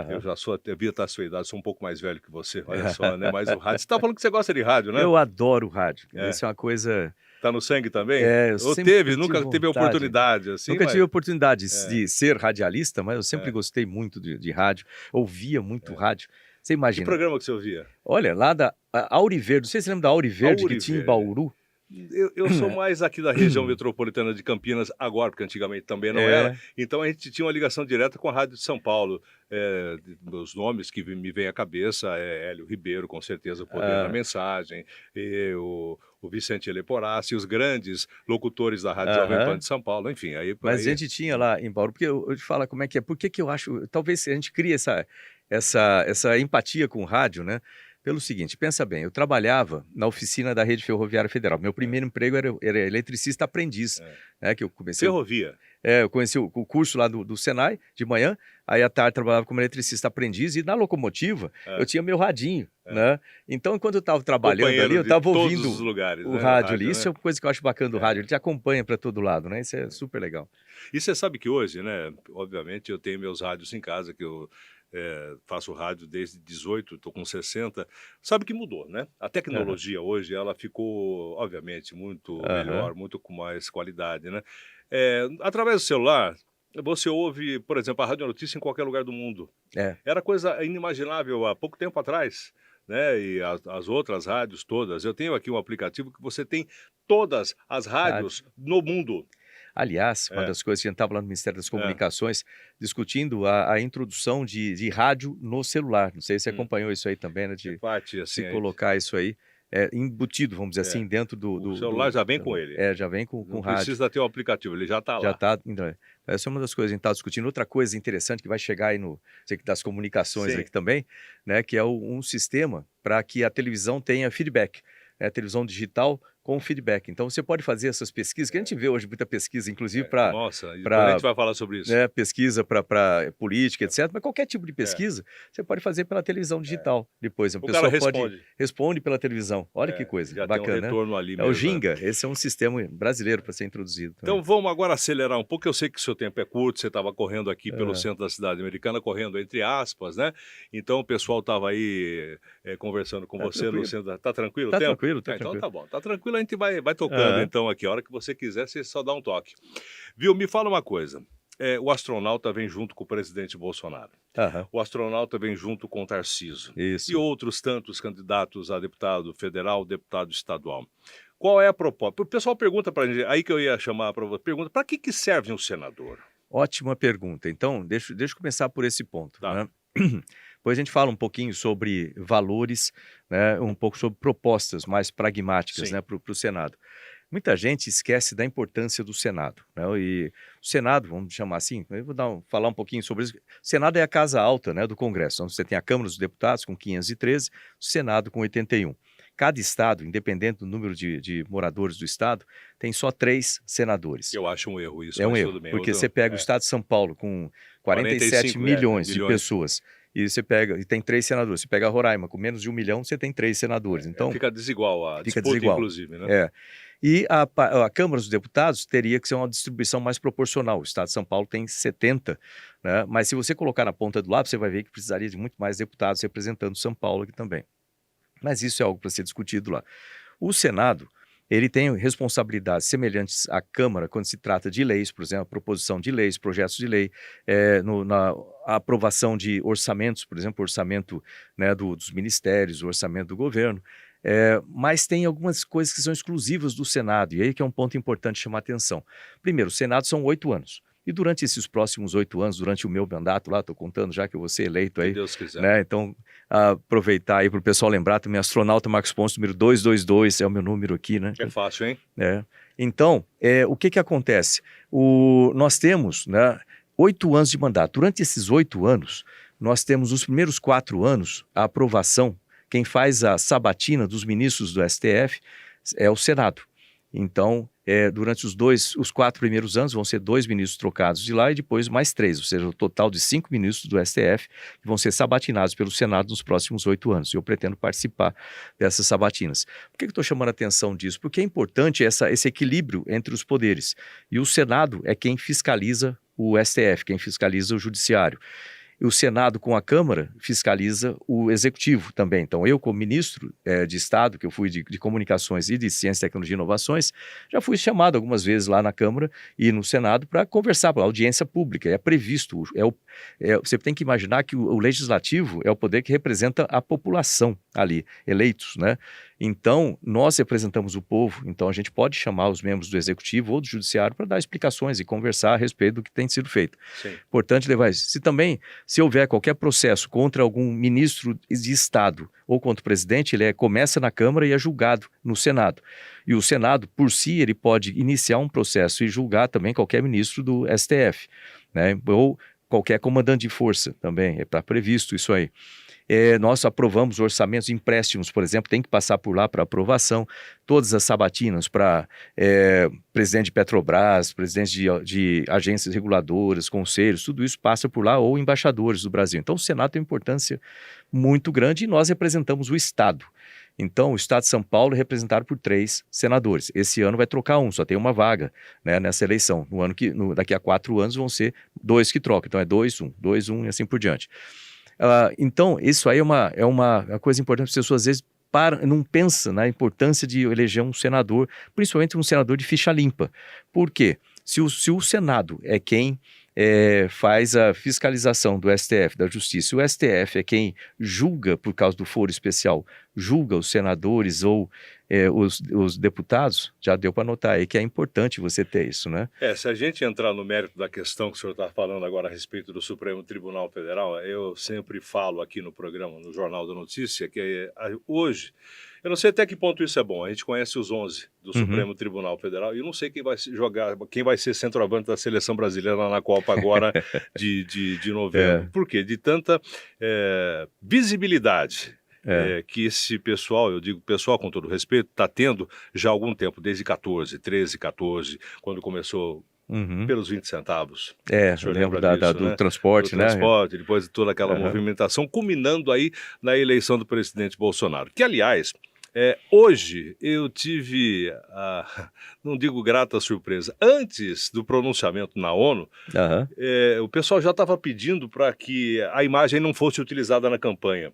Eu já devia estar a sua idade, sou um pouco mais velho que você, olha só, né? Mas o rádio, você tá falando que você gosta de rádio, né? Eu adoro rádio, isso é uma coisa... Tá no sangue também? Ou nunca teve oportunidade assim? Nunca tive oportunidade de ser radialista, mas eu sempre gostei muito de rádio, ouvia muito rádio. Você imagina. Que programa que você ouvia? Olha, lá da Auriverde, não sei se você lembra da Auriverde que tinha em Bauru. Eu sou mais aqui da região metropolitana de Campinas agora, porque antigamente também não era. Então a gente tinha uma ligação direta com a Rádio de São Paulo. Meus nomes que me vêm à cabeça é Hélio Ribeiro, com certeza, o Poder da Mensagem, o Vicente Eleporassi, os grandes locutores da Rádio Jovem Pan de São Paulo, enfim. Mas a gente tinha lá em Bauru, porque eu te falo como é que é, por que eu acho, talvez a gente crie essa empatia com o rádio, né? Pelo seguinte, pensa bem, eu trabalhava na oficina da Rede Ferroviária Federal. Meu primeiro emprego era eletricista aprendiz, né, que eu comecei... Ferrovia? Eu conheci o curso lá do Senai, de manhã, aí à tarde trabalhava como eletricista aprendiz, e na locomotiva eu tinha meu radinho, né? Então, enquanto eu estava trabalhando ali, eu estava ouvindo o rádio ali. Isso é uma coisa que eu acho bacana do rádio, ele te acompanha para todo lado, né? Isso é super legal. E você sabe que hoje, né, obviamente eu tenho meus rádios em casa, que eu... faço rádio desde 18, estou com 60. Sabe que mudou, né? A tecnologia hoje, ela ficou, obviamente, muito melhor, muito com mais qualidade, né? Através do celular, você ouve, por exemplo, a Rádio Notícia em qualquer lugar do mundo. Era coisa inimaginável há pouco tempo atrás, né? E as outras rádios todas. Eu tenho aqui um aplicativo que você tem todas as rádios no mundo. Aliás, uma das coisas que a gente estava lá no Ministério das Comunicações, discutindo a introdução de rádio no celular. Não sei se você acompanhou isso aí também, né? De parte, assim, se colocar isso aí, embutido, vamos dizer assim, dentro do... O celular já vem com ele. Já vem com Não rádio. Precisa ter o aplicativo, ele já está lá. Já está. Então, essa é uma das coisas que a gente está discutindo. Outra coisa interessante que vai chegar aí das comunicações aqui também, né? Que é um sistema para que a televisão tenha feedback. A televisão digital com feedback. Então, você pode fazer essas pesquisas, que a gente vê hoje muita pesquisa, inclusive para... Nossa, a gente vai falar sobre isso. Pesquisa para política, etc. Mas qualquer tipo de pesquisa, você pode fazer pela televisão digital. Depois, a pessoa responde pela televisão. Olha que coisa já bacana, tem um retorno, né? Ali mesmo, o Ginga, esse é um sistema brasileiro para ser introduzido. Então, vamos agora acelerar um pouco. Eu sei que o seu tempo é curto, você estava correndo aqui pelo centro da cidade americana, correndo entre aspas, né? Então, o pessoal estava aí conversando com você tranquilo. no centro. Tá tranquilo o tempo? Tranquilo. Então tá bom. Tá tranquilo, a gente vai tocando. Então, aqui, a hora que você quiser, você só dá um toque. Viu? Me fala uma coisa. O astronauta vem junto com o presidente Bolsonaro. O astronauta vem junto com o Tarcísio. Isso. E outros tantos candidatos a deputado federal, deputado estadual. Qual é a proposta? O pessoal pergunta para a gente, aí que eu ia chamar para você, pergunta, para que serve um senador? Ótima pergunta. Então, deixa eu começar por esse ponto. Tá. Né? Depois a gente fala um pouquinho sobre valores, né? Um pouco sobre propostas mais pragmáticas, Sim. né? Para o Senado. Muita gente esquece da importância do Senado, né? E o Senado, vamos chamar assim, eu vou falar um pouquinho sobre isso. O Senado é a casa alta, né, do Congresso. Então, você tem a Câmara dos Deputados com 513, o Senado com 81. Cada estado, independente do número de moradores do estado, tem só 3 senadores. Eu acho um erro isso, É um mas erro, tudo bem. porque você pega o estado de São Paulo com 47 milhões de pessoas e você pega e tem 3 senadores. Você pega a Roraima com menos de 1 milhão, você tem 3 senadores. Então fica desigual a fica disputa, desigual. inclusive, né? É. E a Câmara dos Deputados teria que ser uma distribuição mais proporcional. O estado de São Paulo tem 70, né? Mas se você colocar na ponta do lápis, você vai ver que precisaria de muito mais deputados representando São Paulo aqui também. Mas isso é algo para ser discutido lá. O Senado, ele tem responsabilidades semelhantes à Câmara quando se trata de leis, por exemplo, a proposição de leis, projetos de lei, na aprovação de orçamentos, por exemplo, o orçamento, né, dos ministérios, o orçamento do governo. Mas tem algumas coisas que são exclusivas do Senado, e aí que é um ponto importante chamar a atenção. Primeiro, o Senado são 8 anos. E durante esses próximos 8 anos, durante o meu mandato lá, estou contando já que eu vou ser eleito aí. Se Deus quiser. Né? Então, aproveitar aí para o pessoal lembrar também, astronauta Marcos Pontes, número 222, é o meu número aqui, né? É fácil, hein? Então, o que acontece? Nós temos, né, 8 anos de mandato. Durante esses 8 anos, nós temos os primeiros 4 anos, a aprovação, quem faz a sabatina dos ministros do STF é o Senado. Então, durante os 4 primeiros anos, vão ser 2 ministros trocados de lá e depois mais 3, ou seja, o total de 5 ministros do STF que vão ser sabatinados pelo Senado nos próximos 8 anos. Eu pretendo participar dessas sabatinas. Por que eu estou chamando a atenção disso? Porque é importante esse equilíbrio entre os poderes. E o Senado é quem fiscaliza o STF, quem fiscaliza o Judiciário. E o Senado, com a Câmara, fiscaliza o Executivo também. Então, eu, como ministro de Estado, que eu fui de Comunicações e de Ciência, Tecnologia e Inovações, já fui chamado algumas vezes lá na Câmara e no Senado para conversar, para audiência pública. É previsto. Você tem que imaginar que o Legislativo é o poder que representa a população ali, eleitos, né? Então, nós representamos o povo, então a gente pode chamar os membros do Executivo ou do Judiciário para dar explicações e conversar a respeito do que tem sido feito. Sim. Importante levar isso. Se houver qualquer processo contra algum ministro de Estado ou contra o presidente, ele começa na Câmara e é julgado no Senado. E o Senado, por si, ele pode iniciar um processo e julgar também qualquer ministro do STF, né? Ou qualquer comandante de força também, está previsto isso aí. Nós aprovamos orçamentos, empréstimos, por exemplo, tem que passar por lá para aprovação, todas as sabatinas para presidente de Petrobras, presidente de agências reguladoras, conselhos, tudo isso passa por lá, ou embaixadores do Brasil. Então o Senado tem uma importância muito grande e nós representamos o Estado. Então, o Estado de São Paulo é representado por 3 senadores. Esse ano vai trocar um, só tem uma vaga, né, nessa eleição. Daqui a 4 anos vão ser 2 que trocam. Então, é 2-1, 2-1 e assim por diante. Então, isso aí é uma coisa importante. As pessoas, às vezes, não pensam na importância de eleger um senador, principalmente um senador de ficha limpa. Por quê? Se o Senado é quem faz a fiscalização do STF, da Justiça, o STF é quem julga, por causa do foro especial, julga os senadores ou os deputados, já deu para notar aí que é importante você ter isso, né? Se a gente entrar no mérito da questão que o senhor está falando agora a respeito do Supremo Tribunal Federal, eu sempre falo aqui no programa, no Jornal da Notícia, que hoje, eu não sei até que ponto isso é bom, a gente conhece os 11 do Supremo Tribunal Federal e eu não sei quem vai quem vai ser centroavante da seleção brasileira na Copa agora de novembro. Por quê? De tanta visibilidade que esse pessoal, eu digo pessoal com todo respeito, está tendo já há algum tempo, desde 13, 14, quando começou pelos 20 centavos. Eu lembro do transporte, né? Transporte, depois de toda aquela movimentação, culminando aí na eleição do presidente Bolsonaro. Que, aliás, hoje eu tive, não digo grata surpresa, antes do pronunciamento na ONU, o pessoal já estava pedindo para que a imagem não fosse utilizada na campanha.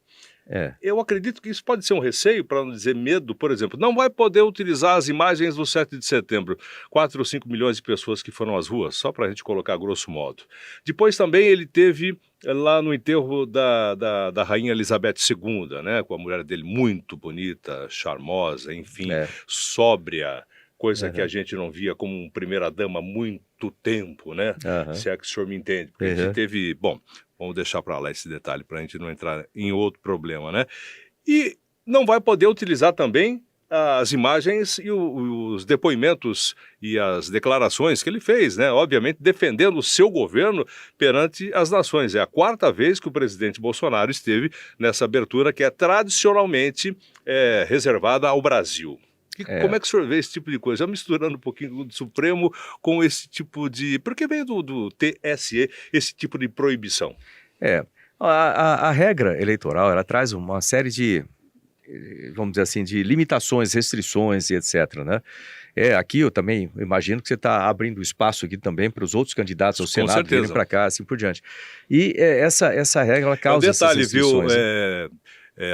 Eu acredito que isso pode ser um receio, para não dizer medo, por exemplo. Não vai poder utilizar as imagens do 7 de setembro. 4 ou 5 milhões de pessoas que foram às ruas, só para a gente colocar grosso modo. Depois também ele teve lá no enterro da Rainha Elizabeth II, né, com a mulher dele muito bonita, charmosa, enfim, sóbria, coisa que a gente não via como primeira-dama há muito tempo, né? Se é que o senhor me entende. Porque a gente teve... Bom, vamos deixar para lá esse detalhe, para a gente não entrar em outro problema, né? E não vai poder utilizar também as imagens e os depoimentos e as declarações que ele fez, né? Obviamente defendendo o seu governo perante as nações. É a 4ª vez que o presidente Bolsonaro esteve nessa abertura que é tradicionalmente reservada ao Brasil. Como é que o senhor vê esse tipo de coisa? Misturando um pouquinho do Supremo com esse tipo de... Porque veio do TSE esse tipo de proibição. A regra eleitoral, ela traz uma série de, vamos dizer assim, de limitações, restrições e etc, né? Aqui eu também imagino que você está abrindo espaço aqui também para os outros candidatos ao Senado virem para cá, assim por diante. E essa regra, ela causa essas restrições.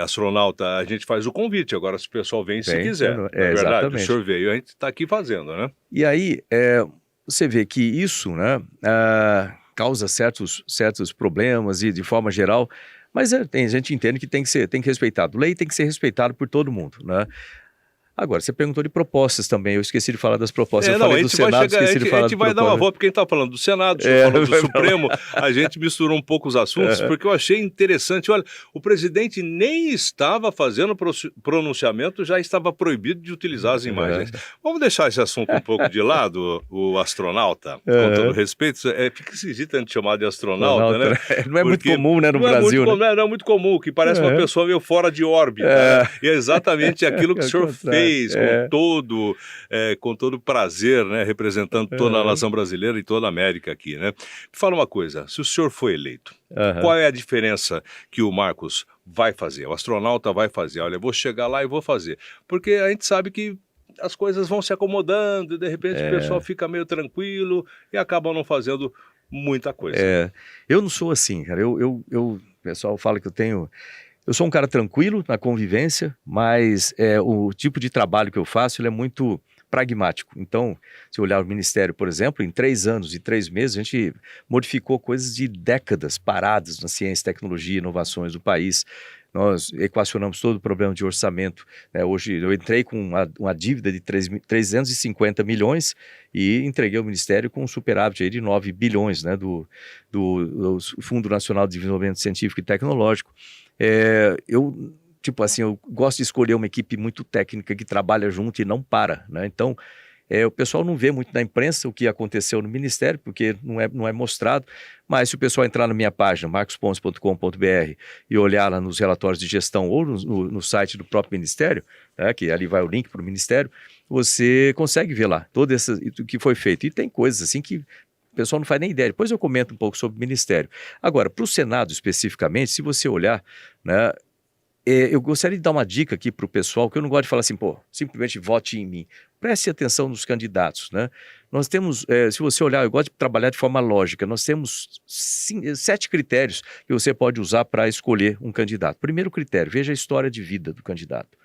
Astronauta, a gente faz o convite, agora se o pessoal vem se quiser. É verdade, exatamente. O senhor veio, a gente está aqui fazendo, né? E aí, você vê que isso, né, causa certos problemas e de forma geral, mas a gente entende que tem que ser respeitado. Lei tem que ser respeitado por todo mundo, né? Agora, você perguntou de propostas também, eu esqueci de falar das propostas, eu falei do Senado, esqueci de falar A gente vai dar uma volta, porque a gente está falando do Senado, falando do Supremo, a gente misturou um pouco os assuntos, porque eu achei interessante, olha, o presidente nem estava fazendo pronunciamento, já estava proibido de utilizar as imagens. Vamos deixar esse assunto um pouco de lado, o astronauta, com todo respeito, fica esquisito a gente chamar de astronauta, né? Não é muito comum, né, no Brasil, né? Não é muito comum, que parece uma pessoa meio fora de órbita, né? E é exatamente aquilo que o senhor fez, com todo prazer, né, representando toda a nação brasileira e toda a América aqui, né? Me fala uma coisa, se o senhor foi eleito, qual é a diferença que o Marcos vai fazer, o astronauta vai fazer? Olha, eu vou chegar lá e vou fazer, porque a gente sabe que as coisas vão se acomodando e de repente o pessoal fica meio tranquilo e acaba não fazendo muita coisa. Eu não sou assim, cara, o pessoal fala que eu sou um cara tranquilo na convivência, mas o tipo de trabalho que eu faço ele é muito pragmático. Então, se olhar o Ministério, por exemplo, em 3 anos e 3 meses, a gente modificou coisas de décadas paradas na ciência, tecnologia e inovações do país. Nós equacionamos todo o problema de orçamento. Hoje eu entrei com uma dívida de 350 milhões e entreguei ao Ministério com um superávit aí de 9 bilhões, né, do Fundo Nacional de Desenvolvimento Científico e Tecnológico. Eu gosto de escolher uma equipe muito técnica que trabalha junto e não para, né? Então, o pessoal não vê muito na imprensa o que aconteceu no Ministério, porque não é mostrado, mas se o pessoal entrar na minha página, marcospontes.com.br, e olhar lá nos relatórios de gestão ou no site do próprio Ministério, né, que ali vai o link para o Ministério, você consegue ver lá todo o que foi feito. E tem coisas assim que o pessoal não faz nem ideia. Depois eu comento um pouco sobre o Ministério. Agora, para o Senado especificamente, se você olhar, né, eu gostaria de dar uma dica aqui para o pessoal, que eu não gosto de falar assim, simplesmente vote em mim. Preste atenção nos candidatos, né? Nós temos, se você olhar, eu gosto de trabalhar de forma lógica, nós temos 7 critérios que você pode usar para escolher um candidato. Primeiro critério, veja a história de vida do candidato.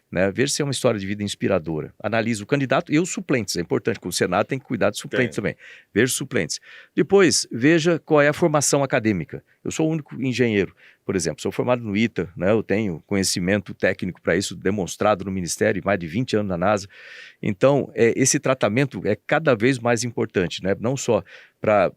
Né? Veja se é uma história de vida inspiradora. Analise o candidato e os suplentes. É importante, porque o Senado tem que cuidar de suplentes também. Veja os suplentes. Depois, veja qual é a formação acadêmica. Eu sou o único engenheiro, por exemplo. Sou formado no ITA, né? Eu tenho conhecimento técnico para isso, demonstrado no Ministério, mais de 20 anos na NASA. Então, esse tratamento é cada vez mais importante, né? Não só para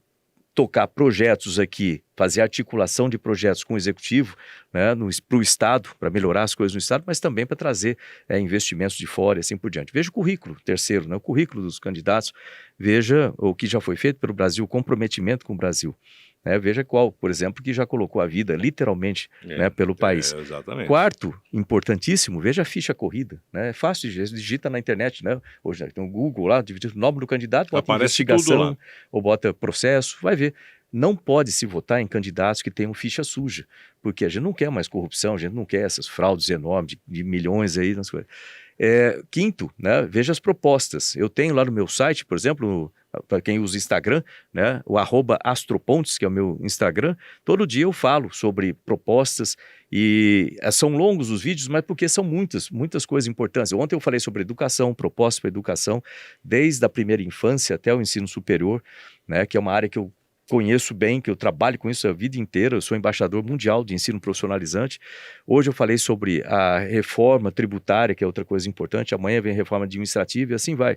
tocar projetos aqui, fazer articulação de projetos com o executivo, né, para o Estado, para melhorar as coisas no Estado, mas também para trazer investimentos de fora e assim por diante. Veja o currículo, terceiro, né, o currículo dos candidatos, veja o que já foi feito pelo Brasil, o comprometimento com o Brasil. Veja qual, por exemplo, que já colocou a vida literalmente pelo país. Exatamente. Quarto, importantíssimo, veja a ficha corrida. Né? É fácil, digita na internet, né? Hoje tem o Google lá, digita o nome do candidato, bota investigação ou bota processo, vai ver. Não pode se votar em candidatos que tenham ficha suja, porque a gente não quer mais corrupção, a gente não quer essas fraudes enormes de milhões aí nas coisas. Quinto, né, veja as propostas. Eu tenho lá no meu site, por exemplo, para quem usa Instagram, né, o @astropontes, que é o meu Instagram, todo dia eu falo sobre propostas e são longos os vídeos, mas porque são muitas coisas importantes. Ontem eu falei sobre educação, propostas para educação, desde a primeira infância até o ensino superior, né, que é uma área que eu conheço bem, que eu trabalho com isso a vida inteira, eu sou embaixador mundial de ensino profissionalizante. Hoje eu falei sobre a reforma tributária, que é outra coisa importante, amanhã vem a reforma administrativa e assim vai.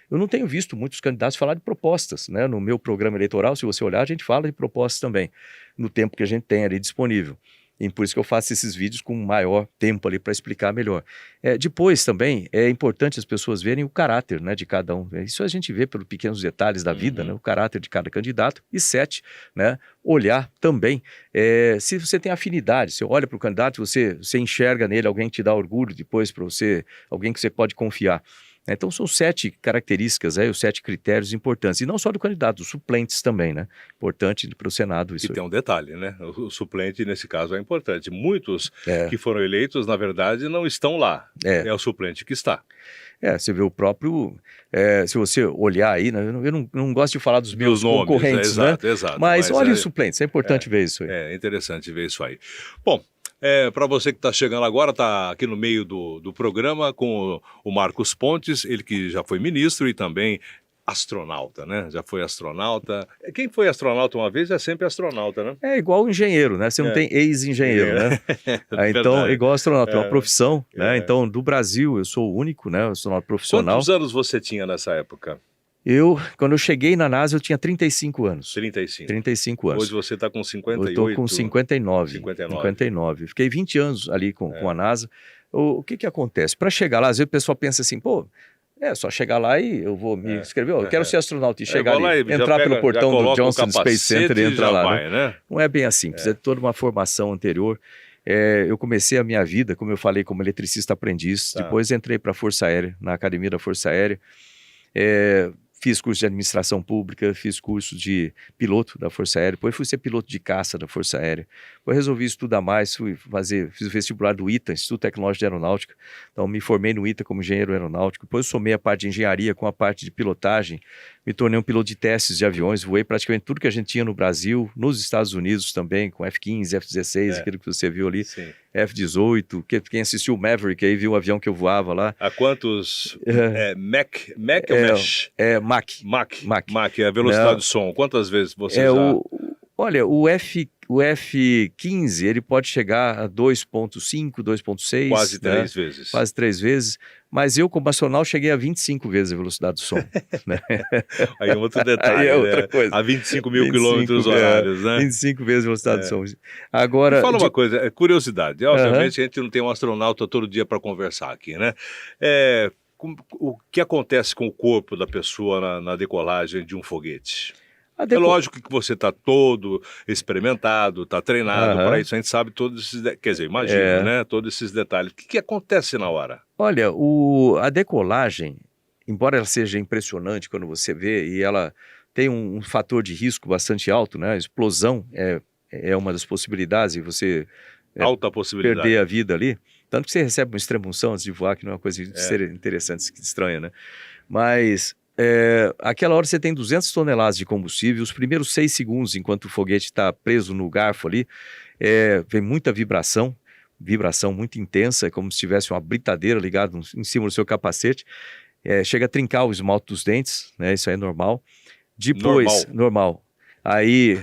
Eu não tenho visto muitos candidatos falar de propostas, né? No meu programa eleitoral, se você olhar, a gente fala de propostas também, no tempo que a gente tem ali disponível. E por isso que eu faço esses vídeos com maior tempo ali para explicar melhor. Depois também é importante as pessoas verem o caráter, né, de cada um. Isso a gente vê pelos pequenos detalhes da vida, né, o caráter de cada candidato. E 7, né, olhar também se você tem afinidade. Você olha para o candidato, você enxerga nele alguém que te dá orgulho depois para você, alguém que você pode confiar. Então são 7 características, os 7 critérios importantes, e não só do candidato, os suplentes também, né? Importante para o Senado isso. E tem um detalhe, né? O suplente nesse caso é importante. Muitos que foram eleitos, na verdade, não estão lá. É o suplente que está. Você vê o próprio, se você olhar aí, né, eu não gosto de falar dos meus nomes, concorrentes, exato, né? Exato, mas olha os suplentes, é importante ver isso aí. É interessante ver isso aí. Bom, para você que está chegando agora, está aqui no meio do programa com o Marcos Pontes, ele que já foi ministro e também astronauta, né? Já foi astronauta. Quem foi astronauta uma vez é sempre astronauta, né? É igual engenheiro, né? Você não tem ex-engenheiro, né? Então, igual astronauta, é uma profissão, né? Então, do Brasil, eu sou o único, né? Astronauta profissional. Quantos anos você tinha nessa época? Quando eu cheguei na NASA, eu tinha 35 anos. 35 anos. Hoje você está com 58? Eu estou com 59. Fiquei 20 anos ali com a NASA. O que acontece? Para chegar lá, às vezes o pessoal pensa assim, pô, só chegar lá e eu vou me inscrever. Eu quero ser astronauta e chegar ali, entrar pelo portão do Johnson Space Center e entrar lá. Né? Não é bem assim, precisa de toda uma formação anterior. Eu comecei a minha vida, como eu falei, como eletricista aprendiz. Depois entrei para a Força Aérea, na Academia da Força Aérea. Fiz curso de administração pública, fiz curso de piloto da Força Aérea, depois fui ser piloto de caça da Força Aérea. Depois resolvi estudar mais, fiz o vestibular do ITA, Instituto Tecnológico de Aeronáutica. Então me formei no ITA como engenheiro aeronáutico. Depois somei a parte de engenharia com a parte de pilotagem. Me tornei um piloto de testes de aviões, voei praticamente tudo que a gente tinha no Brasil, nos Estados Unidos também, com F-15, F-16, aquilo que você viu ali. Sim. F-18, quem assistiu o Maverick aí viu o avião que eu voava lá. A quantos? Mach ou Mesh? Mach, é a velocidade do som. Quantas vezes você já... Olha, o F-15, ele pode chegar a 2.5, 2.6. Quase 3 vezes. Quase 3 vezes. Mas eu, como astronauta, cheguei a 25 vezes a velocidade do som. Né? Aí é outro detalhe, aí é outra coisa. A 25 mil quilômetros horários, né? 25 vezes a velocidade do som. Agora, me fala uma coisa, curiosidade. Obviamente, a gente não tem um astronauta todo dia para conversar aqui, né? O que acontece com o corpo da pessoa na decolagem de um foguete? É lógico que você está todo experimentado, está treinado para isso, a gente sabe todos esses, quer dizer, imagina, né, todos esses detalhes. O que acontece na hora? Olha, a decolagem, embora ela seja impressionante quando você vê, e ela tem um fator de risco bastante alto, né, a explosão é uma das possibilidades, e você alta possibilidade. Perder a vida ali, tanto que você recebe uma extremunção antes de voar, que não é uma coisa interessante, estranha, né, mas... aquela hora você tem 200 toneladas de combustível, os primeiros 6 segundos, enquanto o foguete está preso no garfo ali, vem muita vibração muito intensa, é como se tivesse uma britadeira ligada em cima do seu capacete, chega a trincar o esmalte dos dentes, né, isso aí é normal. Depois, normal. Aí,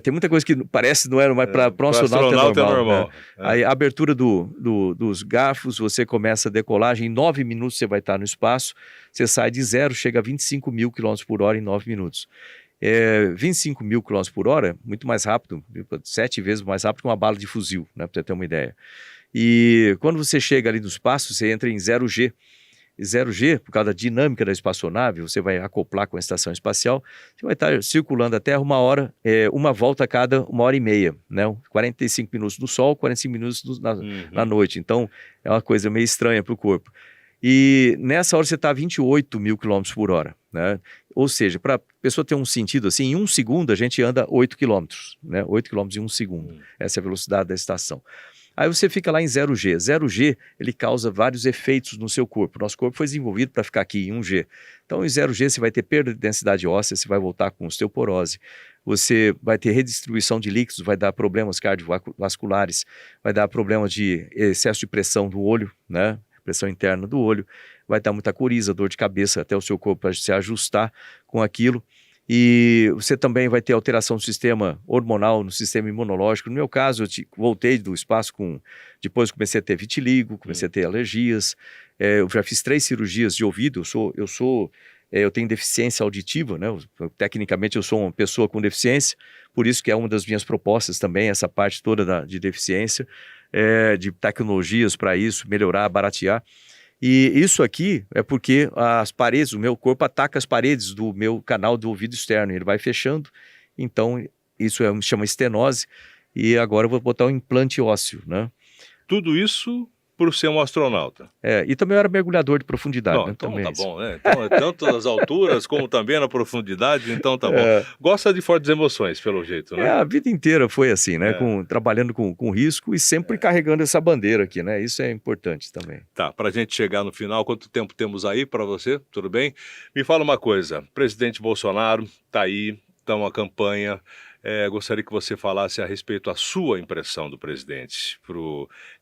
tem muita coisa que parece não era, mas para um astronauta é normal. Né? Aí, a abertura dos garfos, você começa a decolagem, em 9 minutos você vai estar no espaço, você sai de 0, chega a 25 mil km por hora em 9 minutos. 25 mil km por hora, muito mais rápido, 7 vezes mais rápido que uma bala de fuzil, né, para você ter uma ideia. E quando você chega ali no espaço, você entra em 0G. 0G, por causa da dinâmica da espaçonave, você vai acoplar com a estação espacial, você vai estar circulando a Terra uma hora, uma volta a cada 1h30, né? 45 minutos no sol, 45 minutos na noite. Então, é uma coisa meio estranha para o corpo. E nessa hora você está a 28 mil km por hora, né? Ou seja, para a pessoa ter um sentido assim, em 1 segundo a gente anda 8 km, né? 8 km em 1 segundo. Essa é a velocidade da estação. Aí você fica lá em 0G. 0G, ele causa vários efeitos no seu corpo. Nosso corpo foi desenvolvido para ficar aqui em 1G. Então, em 0G, você vai ter perda de densidade óssea, você vai voltar com osteoporose. Você vai ter redistribuição de líquidos, vai dar problemas cardiovasculares, vai dar problemas de excesso de pressão do olho, né? Pressão interna do olho. Vai dar muita coriza, dor de cabeça, até o seu corpo para se ajustar com aquilo. E você também vai ter alteração do sistema hormonal, no sistema imunológico. No meu caso, voltei do espaço depois comecei a ter vitiligo, comecei a ter alergias. Eu já fiz 3 cirurgias de ouvido. Eu tenho deficiência auditiva, né? Tecnicamente eu sou uma pessoa com deficiência, por isso que é uma das minhas propostas também, essa parte toda de deficiência, de tecnologias para isso, melhorar, baratear. E isso aqui é porque as paredes, o meu corpo ataca as paredes do meu canal do ouvido externo, ele vai fechando, então isso chama estenose, e agora eu vou botar um implante ósseo, né? Tudo isso por ser um astronauta. E também eu era mergador de profundidade. Não, né? então também tá bom, né? Então, tanto nas alturas como também na profundidade, então tá bom. Gosta de fortes emoções, pelo jeito, né? A vida inteira foi assim, né? Trabalhando com risco e sempre carregando essa bandeira aqui, né? Isso é importante também. Tá, pra gente chegar no final, quanto tempo temos aí para você? Tudo bem? Me fala uma coisa, presidente Bolsonaro tá aí, tá uma campanha. Gostaria que você falasse a respeito da sua impressão do presidente,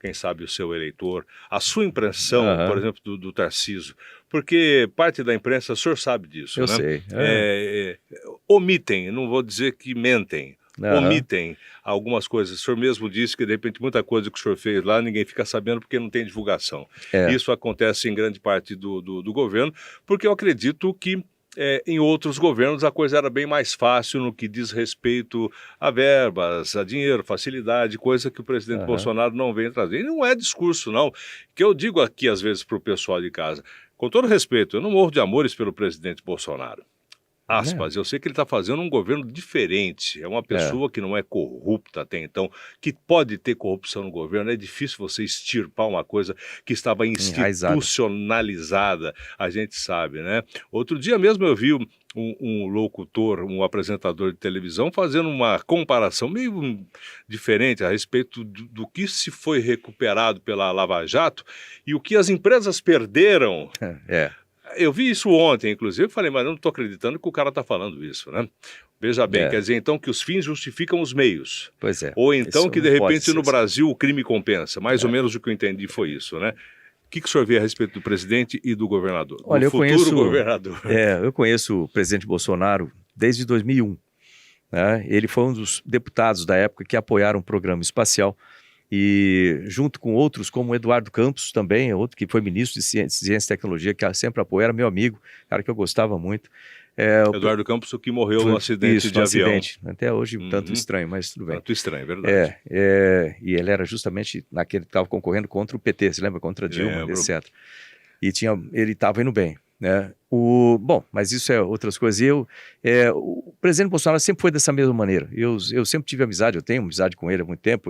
quem sabe o seu eleitor, a sua impressão, por exemplo, do Tarcísio, porque parte da imprensa, o senhor sabe disso, Eu né? sei. Omitem, não vou dizer que mentem, omitem algumas coisas. O senhor mesmo disse que, de repente, muita coisa que o senhor fez lá, ninguém fica sabendo porque não tem divulgação. Isso acontece em grande parte do governo, porque eu acredito que em outros governos a coisa era bem mais fácil no que diz respeito a verbas, a dinheiro, facilidade, coisa que o presidente Bolsonaro não vem trazer. E não é discurso, não, que eu digo aqui às vezes para o pessoal de casa. Com todo respeito, eu não morro de amores pelo presidente Bolsonaro. Aspas, eu sei que ele está fazendo um governo diferente, é uma pessoa que não é corrupta até então, que pode ter corrupção no governo, é difícil você extirpar uma coisa que estava institucionalizada, a gente sabe, né? Outro dia mesmo eu vi um locutor, um apresentador de televisão fazendo uma comparação meio diferente a respeito do que se foi recuperado pela Lava Jato e o que as empresas perderam. Eu vi isso ontem, inclusive, e falei, mas eu não estou acreditando que o cara está falando isso, né? Veja bem, quer dizer então que os fins justificam os meios. Pois é. Ou então Isso que de repente no Brasil o crime compensa. Mais ou menos o que eu entendi foi isso, né? O que o senhor vê a respeito do presidente e do governador? Olha, do futuro governador. Eu conheço o presidente Bolsonaro desde 2001. Né? Ele foi um dos deputados da época que apoiaram o programa espacial. E junto com outros, como o Eduardo Campos também, outro que foi ministro de Ciência e Tecnologia, que sempre apoiou, era meu amigo, cara que eu gostava muito. Eduardo Campos, que morreu no acidente de avião. Até hoje, tanto estranho, mas tudo bem. Tanto estranho, verdade. E ele era justamente naquele que estava concorrendo contra o PT, se lembra? Contra Dilma, etc. E ele estava indo bem. Né? Bom, mas isso é outras coisas. O presidente Bolsonaro sempre foi dessa mesma maneira. Eu sempre tive amizade, eu tenho amizade com ele há muito tempo,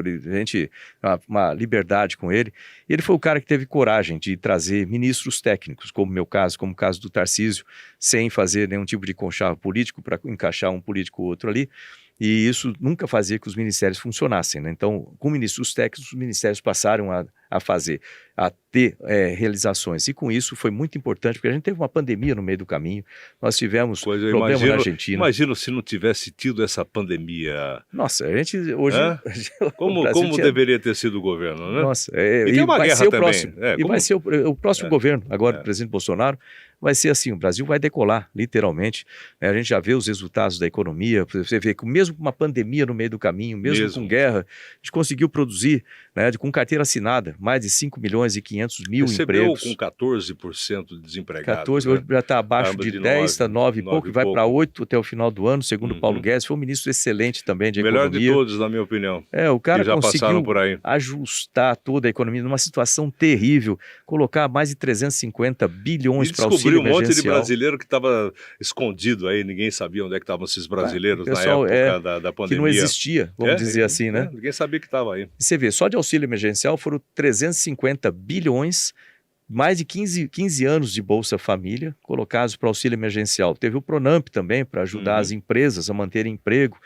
uma liberdade com ele. Ele foi o cara que teve coragem de trazer ministros técnicos, como o meu caso, como o caso do Tarcísio, sem fazer nenhum tipo de conchavo político para encaixar um político ou outro ali. E isso nunca fazia que os ministérios funcionassem, né? Então, com ministros técnicos, os ministérios passaram a ter realizações. E com isso foi muito importante, porque a gente teve uma pandemia no meio do caminho, nós tivemos problema na Argentina. Imagino se não tivesse tido essa pandemia. Nossa, a gente hoje... Como deveria ter sido o governo, né? Nossa, e tem uma guerra também. Vai ser o próximo governo, agora do presidente Bolsonaro, vai ser assim, o Brasil vai decolar, literalmente. A gente já vê os resultados da economia, você vê que mesmo com uma pandemia no meio do caminho, mesmo com guerra, a gente conseguiu produzir, né, com carteira assinada, mais de 5 milhões e 500 mil empregos. Com 14% de desempregados. 14, hoje já está abaixo de 10, está 9 e pouco, e vai para 8 até o final do ano, segundo Paulo Guedes, foi um ministro excelente também de economia. Melhor de todos, na minha opinião. O cara já conseguiu por aí. ajustar toda a economia numa situação terrível, colocar mais de 350 bilhões para auxílio um monte de brasileiro que estava escondido aí, ninguém sabia onde é que estavam esses brasileiros na época da pandemia. Que não existia, vamos dizer assim, né? Ninguém sabia que estava aí. Você vê, só de auxílio emergencial foram 350 bilhões, mais de 15 anos de Bolsa Família colocados para auxílio emergencial. Teve o Pronamp também para ajudar as empresas a manterem emprego.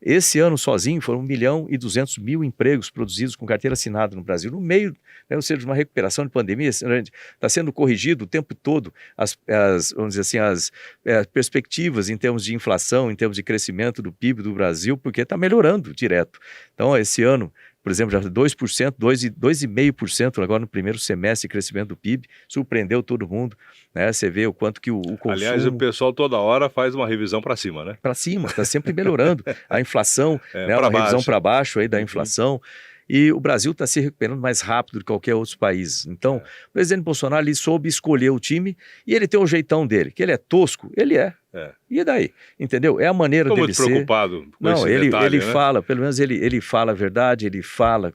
Esse ano sozinho foram 1.200.000 empregos produzidos com carteira assinada no Brasil, no meio, né, ou seja, de uma recuperação de pandemia, está sendo corrigido o tempo todo vamos dizer assim, as perspectivas em termos de inflação, em termos de crescimento do PIB do Brasil, porque está melhorando direto. Então, esse ano, por exemplo, já 2%, 2,5% agora no primeiro semestre de crescimento do PIB, surpreendeu todo mundo, né? Você vê o quanto que o consumo... Aliás, o pessoal toda hora faz uma revisão para cima, né? Para cima, está sempre melhorando. A inflação, né, pra uma revisão baixo. para baixo aí da inflação. E o Brasil está se recuperando mais rápido do que qualquer outro país. Então, o presidente Bolsonaro ele soube escolher o time e ele tem o jeitão dele. Que ele é tosco, ele é. E daí? Entendeu? É a maneira dele ser. Estou muito preocupado com esse ele detalhe, né? fala, pelo menos ele fala a verdade, ele fala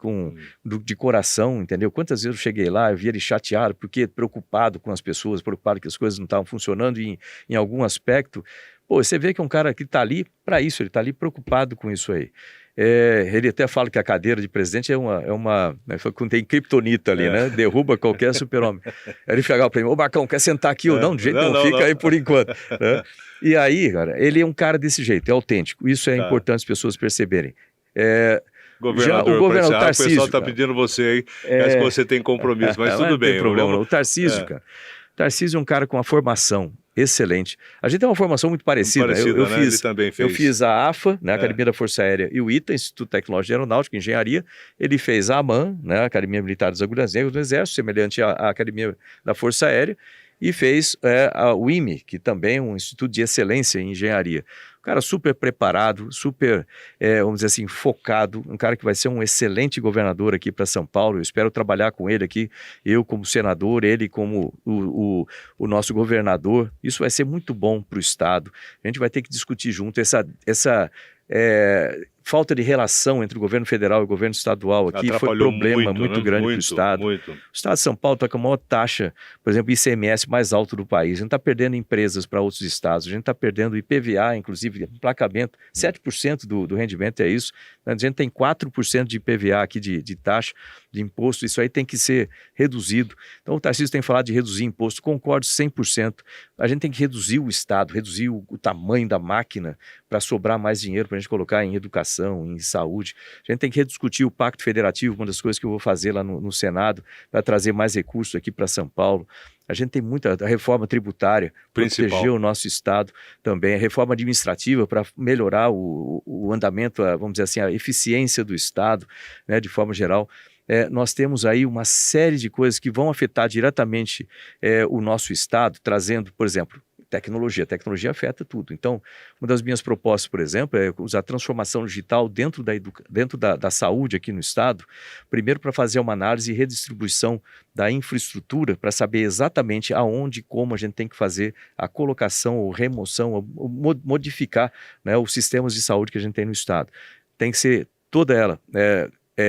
de coração, entendeu? Quantas vezes eu cheguei lá, eu vi ele chateado, porque preocupado com as pessoas, preocupado que as coisas não estavam funcionando em algum aspecto. Pô, você vê que é um cara que está ali para isso, ele está ali preocupado com isso aí. Ele até fala que a cadeira de presidente tem criptonita ali, né? Derruba qualquer super-homem. Aí ele chegava para mim, ô Marcão, quer sentar aqui? Não, de jeito nenhum, fica aí por enquanto. Né? E aí, cara, ele é um cara desse jeito, é autêntico. Isso é importante as pessoas perceberem. O governador Tarcísio, o pessoal está pedindo você aí, acho que você tem compromisso, mas tudo bem. Não tem problema, não. O Tarcísio, cara. O Tarcísio é um cara com uma formação excelente. A gente tem uma formação muito parecida. Né? Ele também fez. Eu fiz a AFA, né, Academia da Força Aérea, e o ITA, Instituto Tecnológico de Aeronáutica e Engenharia. Ele fez a AMAN, né, Academia Militar das Agulhas Negras do Exército, semelhante à Academia da Força Aérea, e fez o IME, que também é um Instituto de Excelência em Engenharia. Um cara super preparado, super, vamos dizer assim, focado, um cara que vai ser um excelente governador aqui para São Paulo. Eu espero trabalhar com ele aqui, eu como senador, ele como o nosso governador. Isso vai ser muito bom para o Estado. A gente vai ter que discutir junto essa falta de relação entre o governo federal e o governo estadual aqui foi problema muito grande para o Estado. O Estado de São Paulo está com a maior taxa, por exemplo, ICMS mais alto do país. A gente está perdendo empresas para outros estados, a gente está perdendo IPVA, inclusive emplacamento, 7% do rendimento é isso. A gente tem 4% de IPVA aqui de taxa de imposto, isso aí tem que ser reduzido. Então o Tarcísio tem falado de reduzir imposto, concordo 100%. A gente tem que reduzir o Estado, reduzir o tamanho da máquina para sobrar mais dinheiro para a gente colocar em educação, em saúde. A gente tem que rediscutir o Pacto Federativo, uma das coisas que eu vou fazer lá no Senado, para trazer mais recursos aqui para São Paulo. A gente tem muita reforma tributária, proteger o nosso Estado também, a reforma administrativa para melhorar o andamento, vamos dizer assim, a eficiência do Estado, né, de forma geral. Nós temos aí uma série de coisas que vão afetar diretamente o nosso Estado, trazendo, por exemplo, tecnologia. A tecnologia afeta tudo. Então, uma das minhas propostas, por exemplo, é usar a transformação digital dentro da saúde aqui no Estado, primeiro para fazer uma análise e redistribuição da infraestrutura, para saber exatamente aonde e como a gente tem que fazer a colocação ou remoção, ou modificar, né, os sistemas de saúde que a gente tem no Estado. Tem que ser toda ela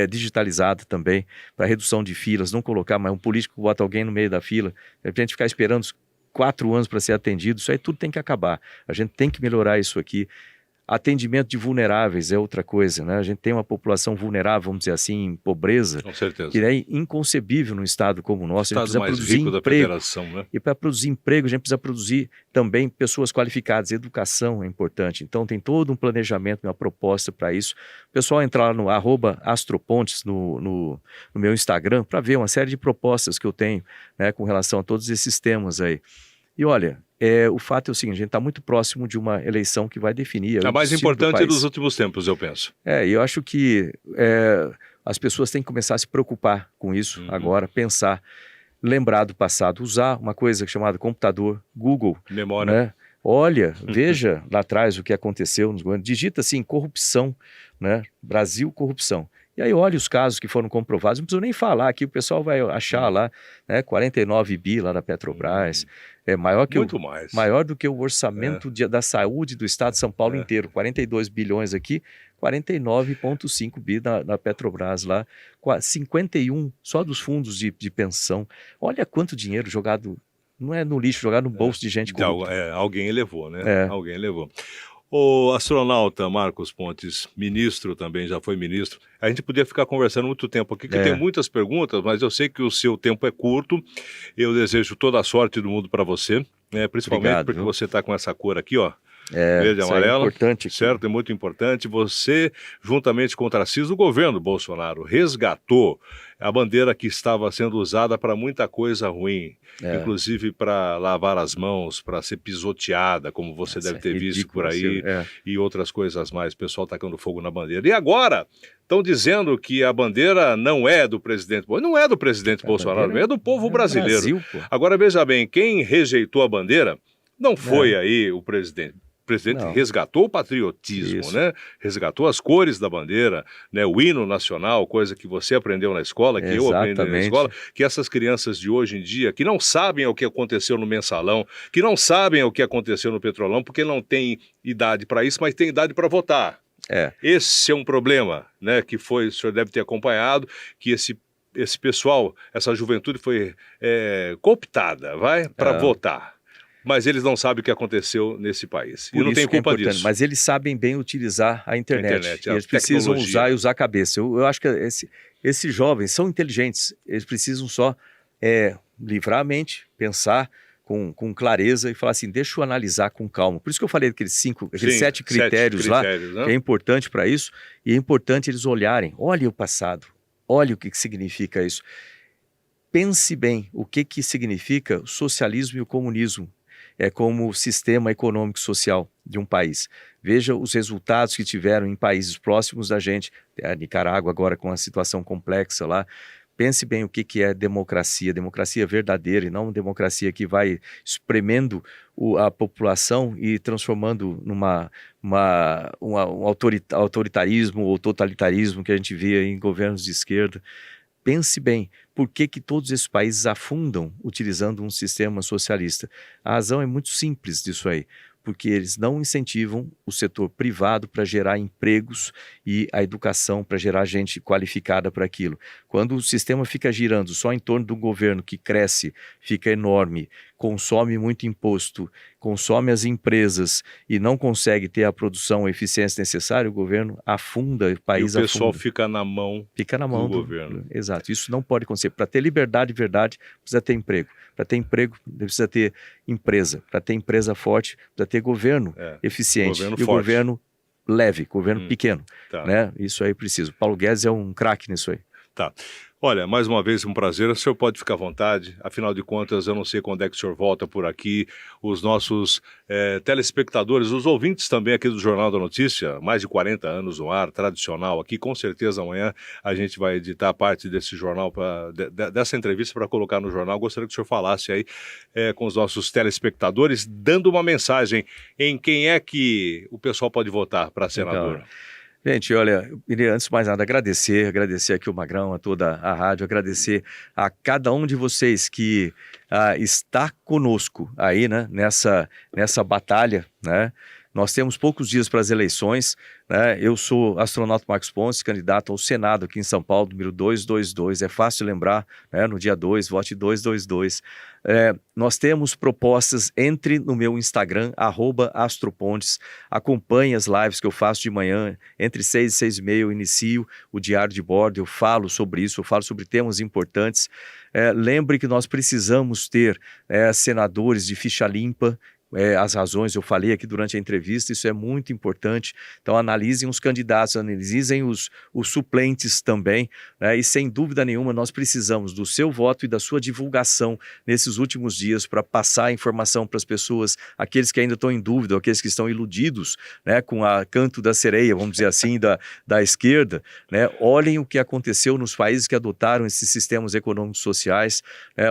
digitalizada também, para redução de filas, não colocar mais um político que bota alguém no meio da fila, a gente ficar esperando 4 anos para ser atendido, isso aí tudo tem que acabar. A gente tem que melhorar isso aqui. Atendimento de vulneráveis é outra coisa, né? A gente tem uma população vulnerável, vamos dizer assim, em pobreza, com certeza, que é inconcebível num estado como o nosso. O estado mais rico da federação, né? E para produzir emprego, a gente precisa produzir também pessoas qualificadas. Educação é importante. Então tem todo um planejamento, uma proposta para isso. O pessoal entrar lá no @astropontes no meu Instagram para ver uma série de propostas que eu tenho, né, com relação a todos esses temas aí. E olha, o fato é o seguinte, a gente está muito próximo de uma eleição que vai definir... A mais importante dos últimos tempos, eu penso. Eu acho que as pessoas têm que começar a se preocupar com isso agora, pensar, lembrar do passado, usar uma coisa chamada computador, Google. Memória. Né? Olha, veja lá atrás o que aconteceu nos governos, digita assim, corrupção, né? Brasil, corrupção. E aí olha os casos que foram comprovados, não preciso nem falar aqui, o pessoal vai achar lá, né, 49 bi lá da Petrobras, maior do que o orçamento da saúde do Estado de São Paulo inteiro, 42 bilhões aqui, 49,5 bi da Petrobras lá, 51 só dos fundos de pensão. Olha quanto dinheiro jogado, não é no lixo, jogado no bolso de gente corrupta. Alguém elevou, né? Alguém elevou. O astronauta Marcos Pontes, ministro também, já foi ministro. A gente podia ficar conversando muito tempo aqui, que tem muitas perguntas, mas eu sei que o seu tempo é curto. Eu desejo toda a sorte do mundo para você, né? Principalmente porque você está com essa cor aqui, ó. verde e isso é amarela. importante aqui. Certo, é muito importante. Você, juntamente com o Tarcísio, o governo Bolsonaro resgatou a bandeira que estava sendo usada para muita coisa ruim, inclusive para lavar as mãos, para ser pisoteada, como você deve ter visto por aí, e outras coisas mais. O pessoal tacando fogo na bandeira. E agora estão dizendo que a bandeira não é do presidente Bolsonaro. Não é do presidente Bolsonaro, é do povo brasileiro. Brasil, agora, veja bem, quem rejeitou a bandeira não foi aí o presidente. O presidente resgatou o patriotismo, né? Resgatou as cores da bandeira, né? O hino nacional, coisa que você aprendeu na escola, que eu aprendi na escola, que essas crianças de hoje em dia, que não sabem o que aconteceu no Mensalão, que não sabem o que aconteceu no Petrolão, porque não tem idade para isso, mas tem idade para votar. Esse é um problema, né? Que foi, o senhor deve ter acompanhado, que esse pessoal, essa juventude foi cooptada, para votar. Mas eles não sabem o que aconteu nesse país. E não tem culpa disso. Mas eles sabem bem utilizar a internet. Eles precisam usar e usar a cabeça. Eu acho que esses jovens são inteligentes. Eles precisam só livrar a mente, pensar com clareza e falar assim, deixa eu analisar com calma. Por isso que eu falei daqueles 7 critérios lá, né? Que é importante para isso. E é importante eles olharem. Olhe o passado. Olhe o que significa isso. Pense bem o que significa o socialismo e o comunismo. Como sistema econômico e social de um país. Veja os resultados que tiveram em países próximos da gente, a Nicarágua agora com a situação complexa lá. Pense bem o que é democracia verdadeira e não uma democracia que vai espremendo a população e transformando um autoritarismo ou totalitarismo que a gente via em governos de esquerda. Pense bem, por que todos esses países afundam utilizando um sistema socialista? A razão é muito simples disso aí, porque eles não incentivam o setor privado para gerar empregos e a educação para gerar gente qualificada para aquilo. Quando o sistema fica girando só em torno do governo que cresce, fica enorme, consome muito imposto, consome as empresas e não consegue ter a produção, a eficiência necessária, o governo afunda, o país afunda. E o pessoal fica na mão do governo. Exato, isso não pode acontecer. Para ter liberdade de verdade, precisa ter emprego. Para ter emprego, precisa ter empresa. Para ter empresa forte, precisa ter governo eficiente. Governo e forte. Governo leve, governo pequeno. Né? Isso aí precisa. Paulo Guedes é um craque nisso aí. Tá. Olha, mais uma vez um prazer, o senhor pode ficar à vontade, afinal de contas eu não sei quando é que o senhor volta por aqui, os nossos telespectadores, os ouvintes também aqui do Jornal da Notícia, mais de 40 anos no ar, tradicional aqui, com certeza amanhã a gente vai editar parte desse jornal, dessa entrevista para colocar no jornal. Gostaria que o senhor falasse aí com os nossos telespectadores, dando uma mensagem em quem é que o pessoal pode votar para senador. Então, gente, olha, eu queria antes de mais nada agradecer aqui o Magrão, a toda a rádio, agradecer a cada um de vocês que está conosco aí, né, nessa batalha, né? Nós temos poucos dias para as eleições, né? Eu sou astronauta Marcos Pontes, candidato ao Senado aqui em São Paulo, número 222, é fácil lembrar, né? No dia 2, vote 222. Nós temos propostas, entre no meu Instagram, @astropontes, acompanhe as lives que eu faço de manhã, entre 6 e 6 e meia eu inicio o diário de bordo, eu falo sobre isso, eu falo sobre temas importantes. Lembre que nós precisamos ter senadores de ficha limpa. As razões eu falei aqui durante a entrevista, isso é muito importante. Então analisem os candidatos, analisem os suplentes também, né? E sem dúvida nenhuma nós precisamos do seu voto e da sua divulgação nesses últimos dias para passar a informação para as pessoas, aqueles que ainda estão em dúvida, aqueles que estão iludidos, né, com a canto da sereia, vamos dizer assim, da esquerda, né? Olhem o que aconteceu nos países que adotaram esses sistemas econômicos sociais,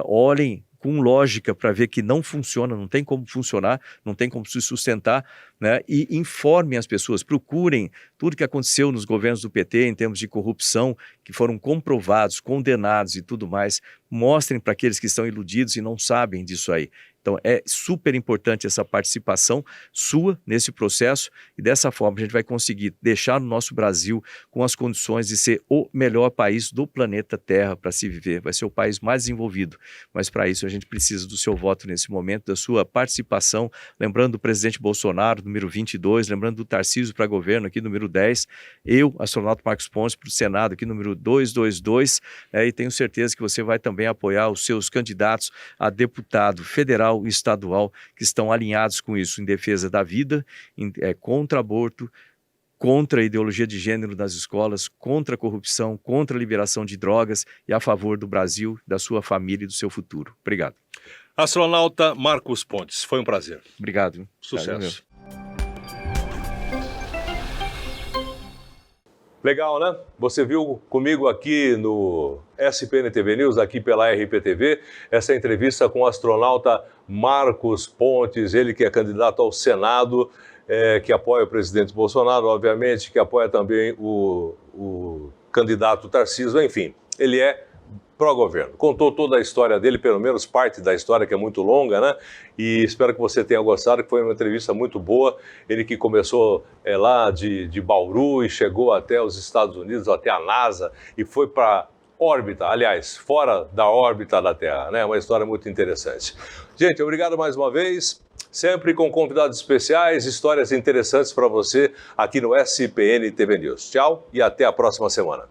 olhem com lógica para ver que não funciona, não tem como funcionar, não tem como se sustentar, né? E informem as pessoas, procurem tudo que aconteceu nos governos do PT em termos de corrupção, que foram comprovados, condenados e tudo mais, mostrem para aqueles que estão iludidos e não sabem disso aí. Então é super importante essa participação sua nesse processo e dessa forma a gente vai conseguir deixar o nosso Brasil com as condições de ser o melhor país do planeta Terra para se viver. Vai ser o país mais desenvolvido, mas para isso a gente precisa do seu voto nesse momento, da sua participação, lembrando do presidente Bolsonaro, número 22, lembrando do Tarcísio para governo aqui, número 10, eu, astronauta Marcos Pontes, para o Senado aqui, número 222, e tenho certeza que você vai também apoiar os seus candidatos a deputado federal, federal e estadual que estão alinhados com isso, em defesa da vida, contra aborto, contra a ideologia de gênero nas escolas, contra a corrupção, contra a liberação de drogas e a favor do Brasil, da sua família e do seu futuro. Obrigado. Astronauta Marcos Pontes, foi um prazer. Obrigado. Sucesso. Legal, né? Você viu comigo aqui no SPN TV News, aqui pela RPTV, essa entrevista com o astronauta Marcos Pontes, ele que é candidato ao Senado, que apoia o presidente Bolsonaro, obviamente, que apoia também o candidato Tarcísio, enfim, ele é pró-governo. Contou toda a história dele, pelo menos parte da história, que é muito longa, né? E espero que você tenha gostado, que foi uma entrevista muito boa. Ele que começou lá de Bauru e chegou até os Estados Unidos, até a NASA, e foi para órbita, aliás, fora da órbita da Terra, né? Uma história muito interessante. Gente, obrigado mais uma vez. Sempre com convidados especiais, histórias interessantes para você aqui no SPN TV News. Tchau e até a próxima semana.